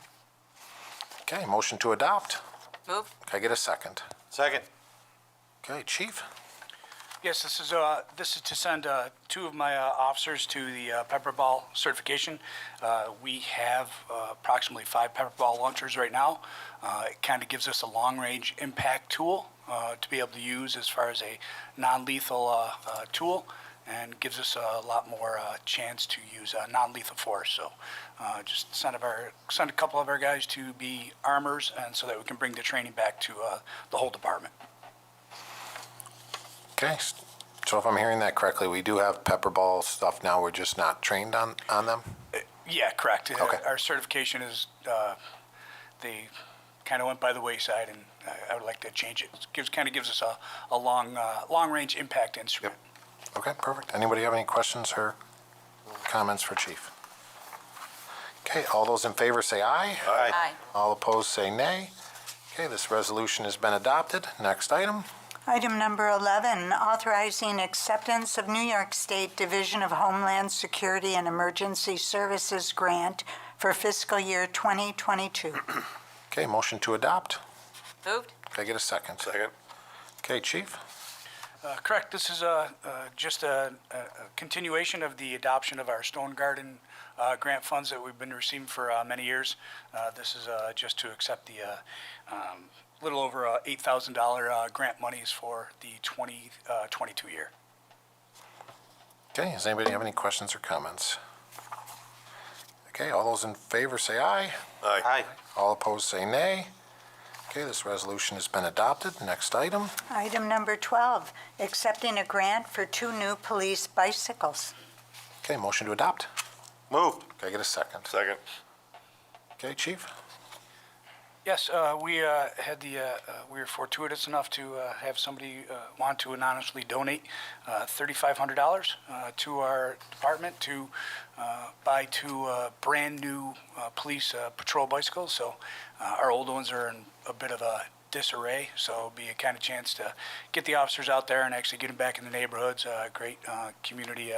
Speaker 2: Okay, motion to adopt.
Speaker 9: Move.
Speaker 2: Can I get a second?
Speaker 19: Second.
Speaker 2: Okay, Chief?
Speaker 12: Yes, this is to send two of my officers to the Pepperball certification. We have approximately 5 Pepperball launchers right now. It kind of gives us a long-range impact tool to be able to use as far as a non-lethal tool, and gives us a lot more chance to use non-lethal force. So just send a couple of our guys to be armors, and so that we can bring the training back to the whole department.
Speaker 2: Okay, so if I'm hearing that correctly, we do have Pepperball stuff now, we're just not trained on them?
Speaker 12: Yeah, correct.
Speaker 2: Okay.
Speaker 12: Our certification is, they kind of went by the wayside, and I would like to change it. Kind of gives us a long-range impact instrument.
Speaker 2: Okay, perfect. Anybody have any questions or comments for Chief? Okay, all those in favor say aye.
Speaker 9: Aye.
Speaker 2: All opposed say nay. Okay, this resolution has been adopted. Next item.
Speaker 10: Item number 11, authorizing acceptance of New York State Division of Homeland Security and Emergency Services grant for fiscal year 2022.
Speaker 2: Okay, motion to adopt.
Speaker 9: Moved.
Speaker 2: Can I get a second?
Speaker 4: Second.
Speaker 2: Okay, Chief?
Speaker 12: Correct. This is just a continuation of the adoption of our Stone Garden grant funds that we've been receiving for many years. This is just to accept the little over $8,000 grant monies for the 2022 year.
Speaker 2: Okay, does anybody have any questions or comments? Okay, all those in favor say aye.
Speaker 4: Aye.
Speaker 19: Aye.
Speaker 2: All opposed say nay. Okay, this resolution has been adopted. Next item.
Speaker 10: Item number 12, accepting a grant for 2 new police bicycles.
Speaker 2: Okay, motion to adopt.
Speaker 19: Moved.
Speaker 2: Can I get a second?
Speaker 4: Second.
Speaker 2: Okay, Chief?
Speaker 12: Yes, we we were fortuitous enough to have somebody want to anonymously donate $3,500 to our department to buy 2 brand-new police patrol bicycles. So our old ones are in a bit of a disarray, so it'll be a kind of chance to get the officers out there and actually get them back in the neighborhoods. Great community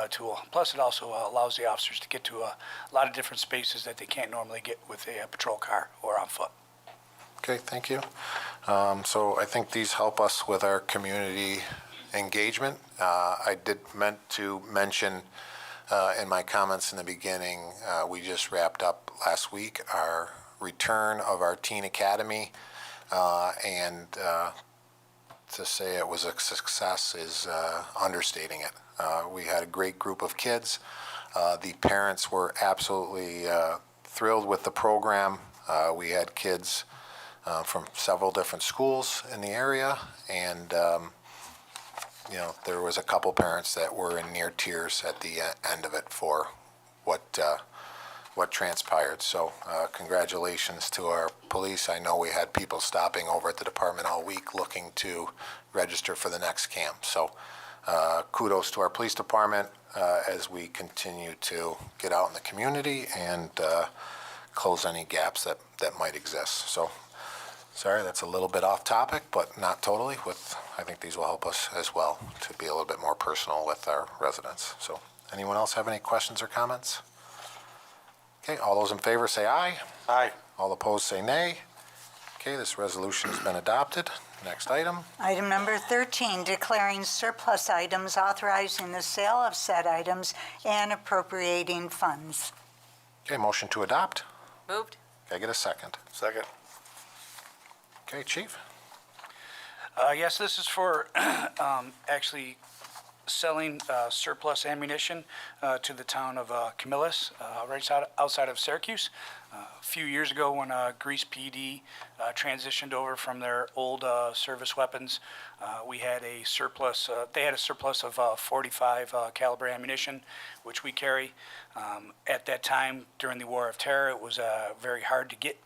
Speaker 12: tool. Plus, it also allows the officers to get to a lot of different spaces that they can't normally get with a patrol car or on foot.
Speaker 2: Okay, thank you. So I think these help us with our community engagement. I did meant to mention in my comments in the beginning, we just wrapped up last week our return of our teen academy, and to say it was a success is understating it. We had a great group of kids. The parents were absolutely thrilled with the program. We had kids from several different schools in the area, and there was a couple parents that were in near tears at the end of it for what transpired. So congratulations to our police. I know we had people stopping over at the department all week looking to register for the next camp. So kudos to our police department as we continue to get out in the community and close any gaps that might exist. So sorry, that's a little bit off topic, but not totally. I think these will help us as well to be a little bit more personal with our residents. So anyone else have any questions or comments? Okay, all those in favor say aye.
Speaker 19: Aye.
Speaker 2: All opposed say nay. Okay, this resolution has been adopted. Next item.
Speaker 10: Item number 13, declaring surplus items, authorizing the sale of said items, and appropriating funds.
Speaker 2: Okay, motion to adopt.
Speaker 9: Moved.
Speaker 2: Can I get a second?
Speaker 4: Second.
Speaker 2: Okay, Chief?
Speaker 12: Yes, this is for actually selling surplus ammunition to the town of Camillus, right outside of Syracuse. A few years ago, when Greece PD transitioned over from their old service weapons, we had a surplus. They had a surplus of 45 caliber ammunition, which we carry. At that time, during the War of Terror, it was very hard to get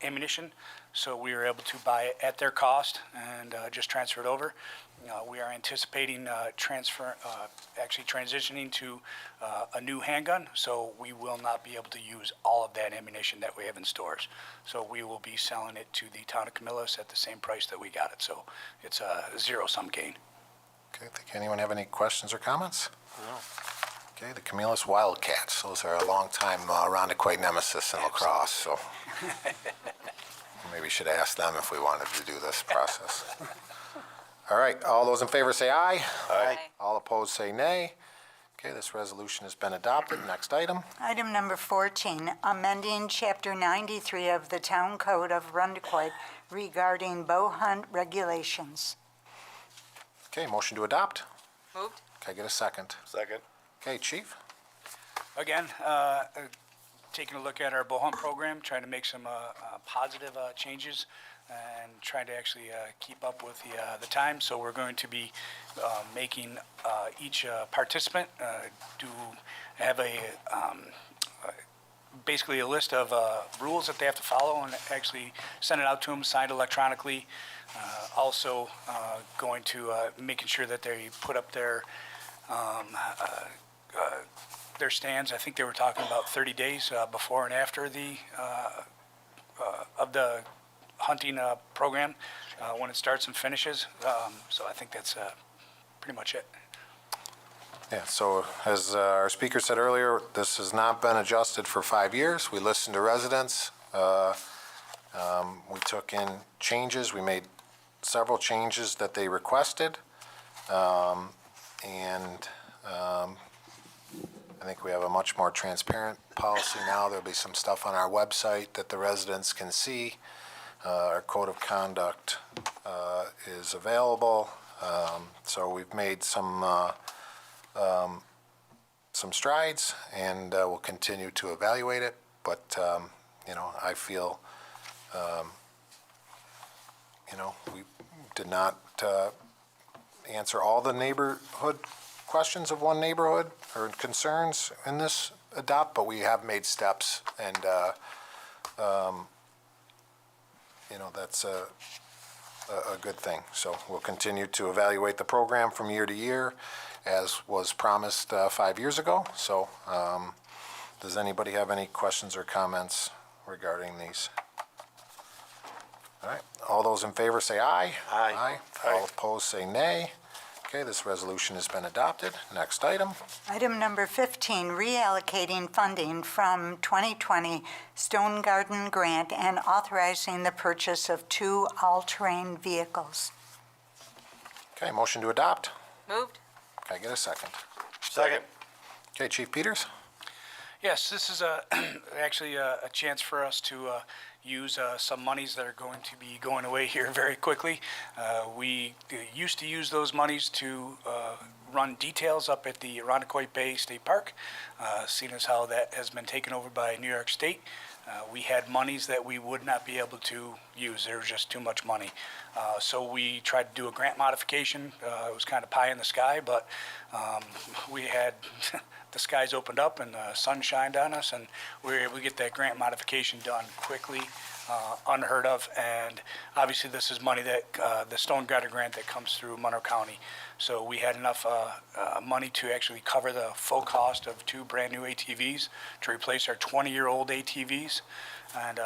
Speaker 12: ammunition, so we were able to buy it at their cost and just transfer it over. We are anticipating actually transitioning to a new handgun, so we will not be able to use all of that ammunition that we have in stores. So we will be selling it to the town of Camillus at the same price that we got it. So it's a zero-sum gain.
Speaker 2: Okay, anyone have any questions or comments? No. Okay, the Camillus Wildcats, those are a long-time Irondequoit nemesis in lacrosse, so maybe we should ask them if we wanted to do this process. All right, all those in favor say aye.
Speaker 4: Aye.
Speaker 2: All opposed say nay. Okay, this resolution has been adopted. Next item.
Speaker 10: Item number 14, amending Chapter 93 of the Town Code of Irondequoit regarding bow hunt regulations.
Speaker 2: Okay, motion to adopt.
Speaker 14: Moved.
Speaker 2: Can I get a second?
Speaker 4: Second.
Speaker 2: Okay, Chief?
Speaker 12: Again, taking a look at our bow hunt program, trying to make some positive changes and trying to actually keep up with the time. So we're going to be making each participant have basically a list of rules that they have to follow and actually send it out to them, signed electronically. Also going to making sure that they put up their stands. I think they were talking about 30 days before and after the hunting program when it starts and finishes. So I think that's pretty much it.
Speaker 2: Yeah, so as our speaker said earlier, this has not been adjusted for 5 years. We listened to residents. We took in changes. We made several changes that they requested. I think we have a much more transparent policy now. There'll be some stuff on our website that the residents can see. Our code of conduct is available. So we've made some strides, and we'll continue to evaluate it. But, I feel, we did not answer all the neighborhood questions of one neighborhood or concerns in this adopt, but we have made steps, and, that's a good thing. So we'll continue to evaluate the program from year to year, as was promised 5 years ago. So does anybody have any questions or comments regarding these? All right, all those in favor say aye.
Speaker 4: Aye.
Speaker 2: All opposed say nay. Okay, this resolution has been adopted. Next item.
Speaker 10: Item number 15, reallocating funding from 2020 Stone Garden Grant and authorizing the purchase of 2 all-terrain vehicles.
Speaker 2: Okay, motion to adopt.
Speaker 14: Moved.
Speaker 2: Can I get a second?
Speaker 4: Second.
Speaker 2: Okay, Chief Peters?
Speaker 12: Yes, this is actually a chance for us to use some monies that are going to be going away here very quickly. We used to use those monies to run details up at the Irondequoit Bay State Park, seeing as how that has been taken over by New York State. We had monies that we would not be able to use. There was just too much money. So we tried to do a grant modification. It was kind of pie in the sky, but we had the skies opened up and the sun shined on us, and we were able to get that grant modification done quickly, unheard of. And obviously this is money that the Stone Garden Grant that comes through Monroe County. So we had enough money to actually cover the full cost of 2 brand new ATVs to replace our 20-year-old ATVs. And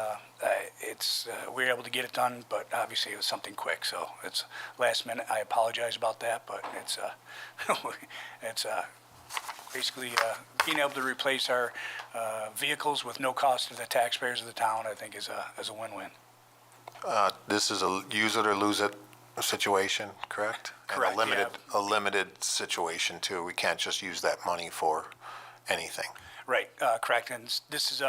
Speaker 12: we were able to get it done, but obviously it was something quick. So it's last minute. I apologize about that, but it's basically being able to replace our vehicles with no cost to the taxpayers of the town, I think is a win-win.
Speaker 2: This is a use it or lose it situation, correct?
Speaker 12: Correct,
Speaker 2: And a limited situation too. We can't just use that money for anything.
Speaker 12: Right, correct. And this is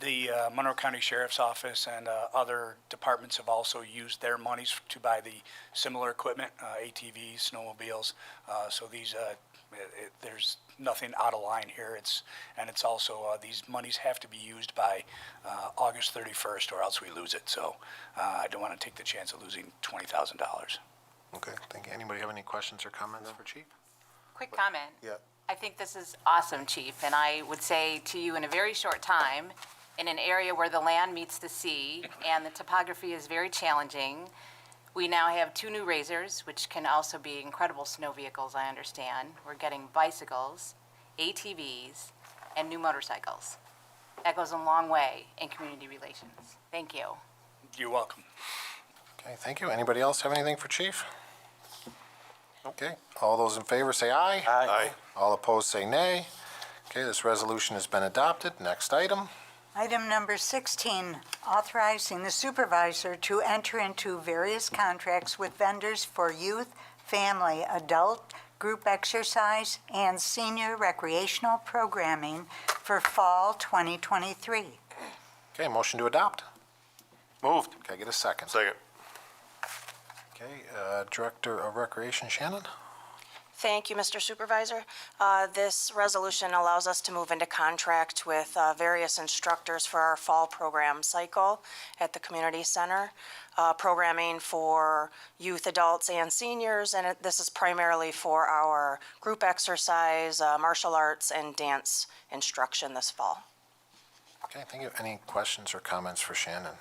Speaker 12: the Monroe County Sheriff's Office and other departments have also used their monies to buy the similar equipment, ATVs, snowmobiles. So these, there's nothing out of line here. It's also, these monies have to be used by August 31st or else we lose it. So I don't want to take the chance of losing $20,000.
Speaker 2: Okay, thank you. Anybody have any questions or comments for Chief?
Speaker 9: Quick comment.
Speaker 2: Yeah.
Speaker 9: I think this is awesome, Chief, and I would say to you in a very short time, in an area where the land meets the sea and the topography is very challenging, we now have 2 new razors, which can also be incredible snow vehicles, I understand. We're getting bicycles, ATVs, and new motorcycles. That goes a long way in community relations. Thank you.
Speaker 12: You're welcome.
Speaker 2: Okay, thank you. Anybody else have anything for Chief? Okay, all those in favor say aye.
Speaker 4: Aye.
Speaker 2: All opposed say nay. Okay, this resolution has been adopted. Next item.
Speaker 10: Item number 16, authorizing the supervisor to enter into various contracts with vendors for youth, family, adult, group exercise, and senior recreational programming for fall 2023.
Speaker 2: Okay, motion to adopt.
Speaker 4: Moved.
Speaker 2: Can I get a second?
Speaker 4: Second.
Speaker 2: Okay, Director of Recreation, Shannon?
Speaker 5: Thank you, Mr. Supervisor. This resolution allows us to move into contract with various instructors for our fall program cycle at the community center, programming for youth, adults, and seniors, and this is primarily for our group exercise, martial arts, and dance instruction this fall.
Speaker 2: Okay, thank you. Any questions or comments for Shannon?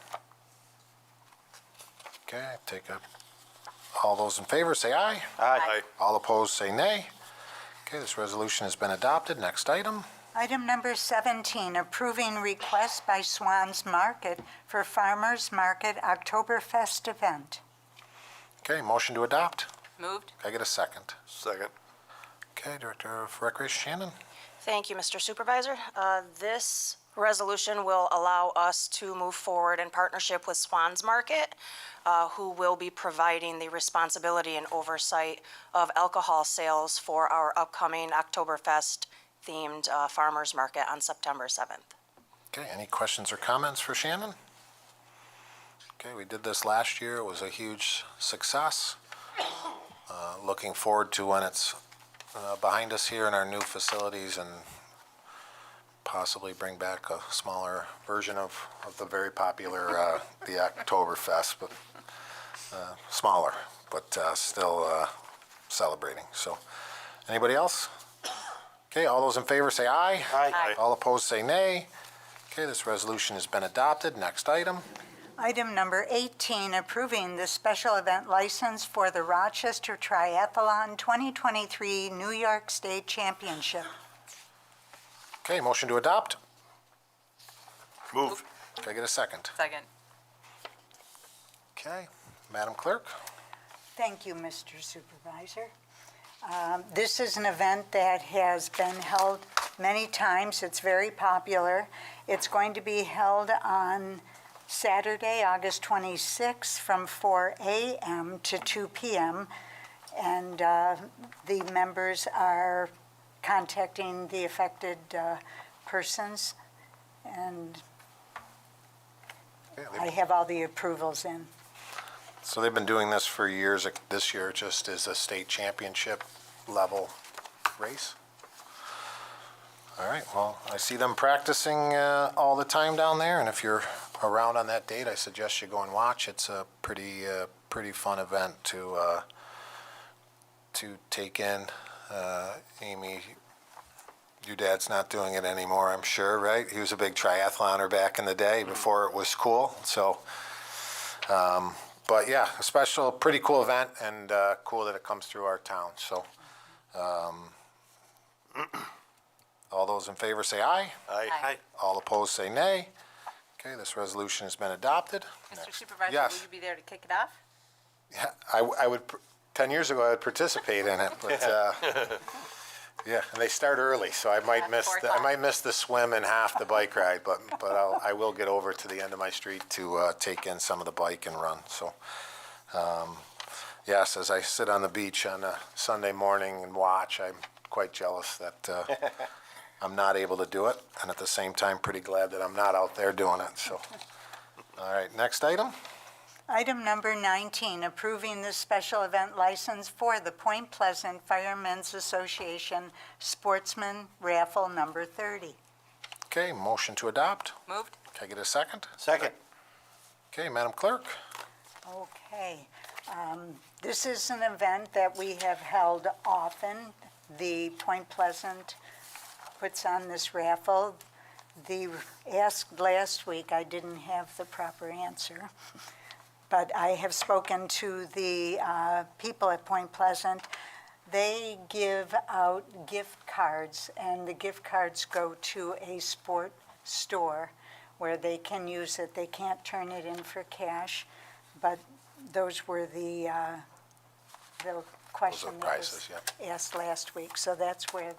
Speaker 2: Okay, all those in favor say aye.
Speaker 4: Aye.
Speaker 2: All opposed say nay. Okay, this resolution has been adopted. Next item.
Speaker 10: Item number 17, approving request by Swan's Market for Farmers Market Oktoberfest event.
Speaker 2: Okay, motion to adopt.
Speaker 9: Moved.
Speaker 2: Can I get a second?
Speaker 4: Second.
Speaker 2: Okay, Director of Recreation, Shannon?
Speaker 5: Thank you, Mr. Supervisor. This resolution will allow us to move forward in partnership with Swan's Market, who will be providing the responsibility and oversight of alcohol sales for our upcoming Oktoberfest-themed farmers market on September 7th.
Speaker 2: Okay, any questions or comments for Shannon? Okay, we did this last year. It was a huge success. Looking forward to when it's behind us here in our new facilities and possibly bring back a smaller version of the very popular the Oktoberfest, but smaller, but still celebrating. So, anybody else? Okay, all those in favor say aye.
Speaker 4: Aye.
Speaker 2: All opposed say nay. Okay, this resolution has been adopted. Next item.
Speaker 10: Item number 18, approving the special event license for the Rochester Triathlon 2023 New York State Championship.
Speaker 2: Okay, motion to adopt.
Speaker 4: Moved.
Speaker 2: Can I get a second?
Speaker 9: Second.
Speaker 2: Okay, Madam Clerk?
Speaker 10: Thank you, Mr. Supervisor. This is an event that has been held many times. It's very popular. It's going to be held on Saturday, August 26th from 4 a.m. to 2 p.m. And the members are contacting the affected persons, and I have all the approvals in.
Speaker 2: So they've been doing this for years. This year just is a state championship level race. All right, well, I see them practicing all the time down there, and if you're around on that date, I suggest you go and watch. It's a pretty fun event to take in. Amy, your dad's not doing it anymore, I'm sure, right? He was a big triathloner back in the day before it was cool. So, but yeah, a special, pretty cool event, and cool that it comes through our town. So, all those in favor say aye.
Speaker 4: Aye.
Speaker 2: All opposed say nay. Okay, this resolution has been adopted.
Speaker 9: Mr. Supervisor,
Speaker 2: Yes.
Speaker 9: will you be there to kick it off?
Speaker 2: Yeah, I would, 10 years ago, I would participate in it, but, yeah, and they start early, so I might miss the swim and half the bike ride, but I will get over to the end of my street to take in some of the bike and run. So, yes, as I sit on the beach on a Sunday morning and watch, I'm quite jealous that I'm not able to do it, and at the same time, pretty glad that I'm not out there doing it, so. All right, next item?
Speaker 10: Item number 19, approving the special event license for the Point Pleasant Firemen's Association Sportsman Raffle Number 30.
Speaker 2: Okay, motion to adopt.
Speaker 14: Moved.
Speaker 2: Can I get a second?
Speaker 19: Second.
Speaker 2: Okay, Madam Clerk?
Speaker 10: Okay. This is an event that we have held often. The Point Pleasant puts on this raffle. Asked last week, I didn't have the proper answer, but I have spoken to the people at Point Pleasant. They give out gift cards, and the gift cards go to a sport store where they can use it. They can't turn it in for cash, but those were the question that
Speaker 2: prizes,
Speaker 10: was asked last week. So that's where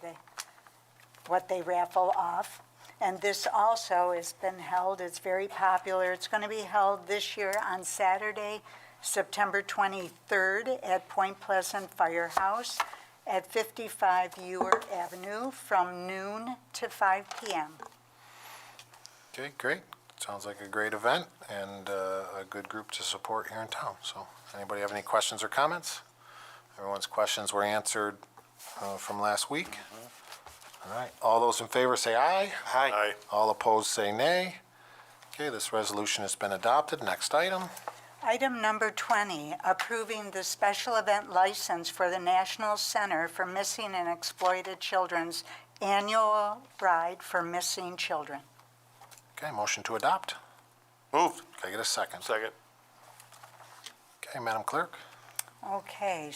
Speaker 10: what they raffle off. And this also has been held, it's very popular. It's going to be held this year on Saturday, September 23rd at Point Pleasant Firehouse at 55 Ewart Avenue from noon to 5 p.m.
Speaker 2: Okay, great. Sounds like a great event and a good group to support here in town. So, anybody have any questions or comments? Everyone's questions were answered from last week. All right, all those in favor say aye.
Speaker 19: Aye.
Speaker 2: All opposed say nay. Okay, this resolution has been adopted. Next item.
Speaker 10: Item number 20, approving the special event license for the National Center for Missing and Exploited Children's annual ride for missing children.
Speaker 2: Okay, motion to adopt.
Speaker 4: Moved.
Speaker 2: Can I get a second?
Speaker 4: Second.
Speaker 2: Okay, Madam Clerk?
Speaker 10: Okay.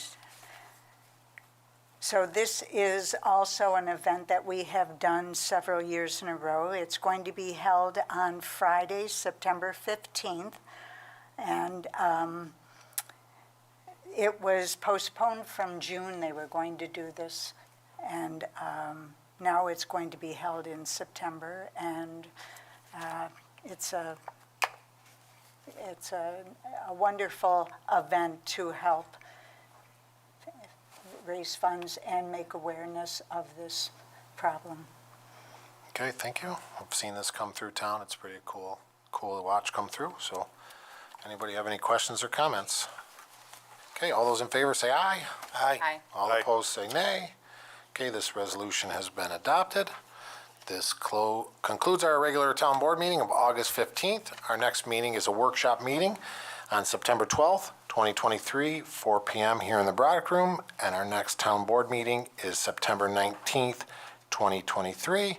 Speaker 10: So this is also an event that we have done several years in a row. It's going to be held on Friday, September 15th. And it was postponed from June. They were going to do this. And now it's going to be held in September. And it's a wonderful event to help raise funds and make awareness of this problem.
Speaker 2: Okay, thank you. I've seen this come through town. It's pretty cool to watch come through. So, anybody have any questions or comments? Okay, all those in favor say aye.
Speaker 9: Aye.
Speaker 2: All
Speaker 4: Aye.
Speaker 2: opposed say nay. Okay, this resolution has been adopted. This concludes our regular town board meeting of August 15th. Our next meeting is a workshop meeting on September 12th, 2023, 4 p.m. here in the Broderick Room. And our next town board meeting is September 19th, 2023,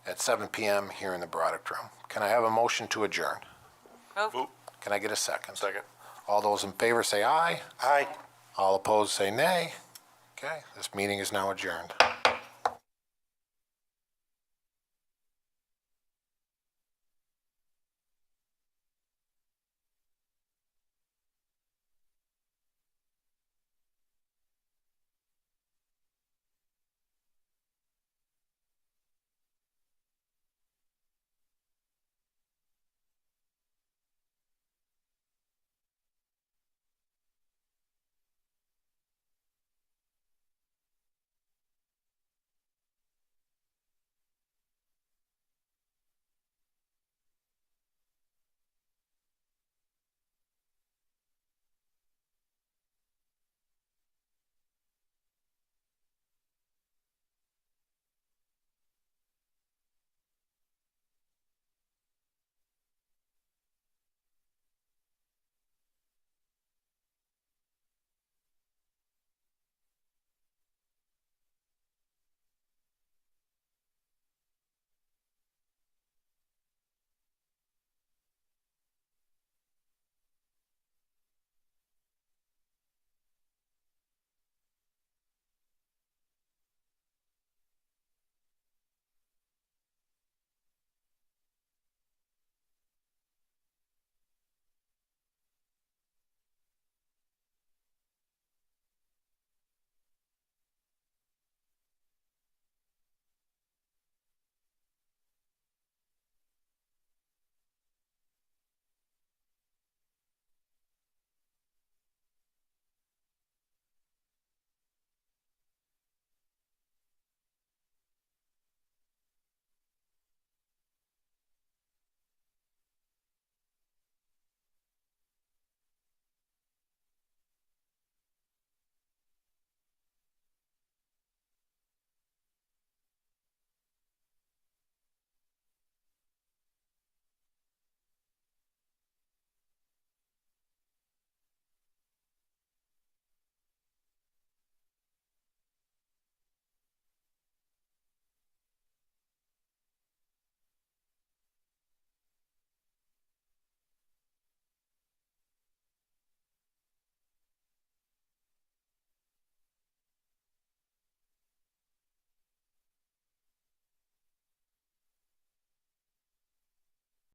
Speaker 2: at 7 p.m. here in the Broderick Room. Can I have a motion to adjourn?
Speaker 4: Move.
Speaker 2: Can I get a second?
Speaker 4: Second.
Speaker 2: All those in favor say aye.
Speaker 19: Aye.
Speaker 2: All opposed say nay. Okay, this meeting is now adjourned.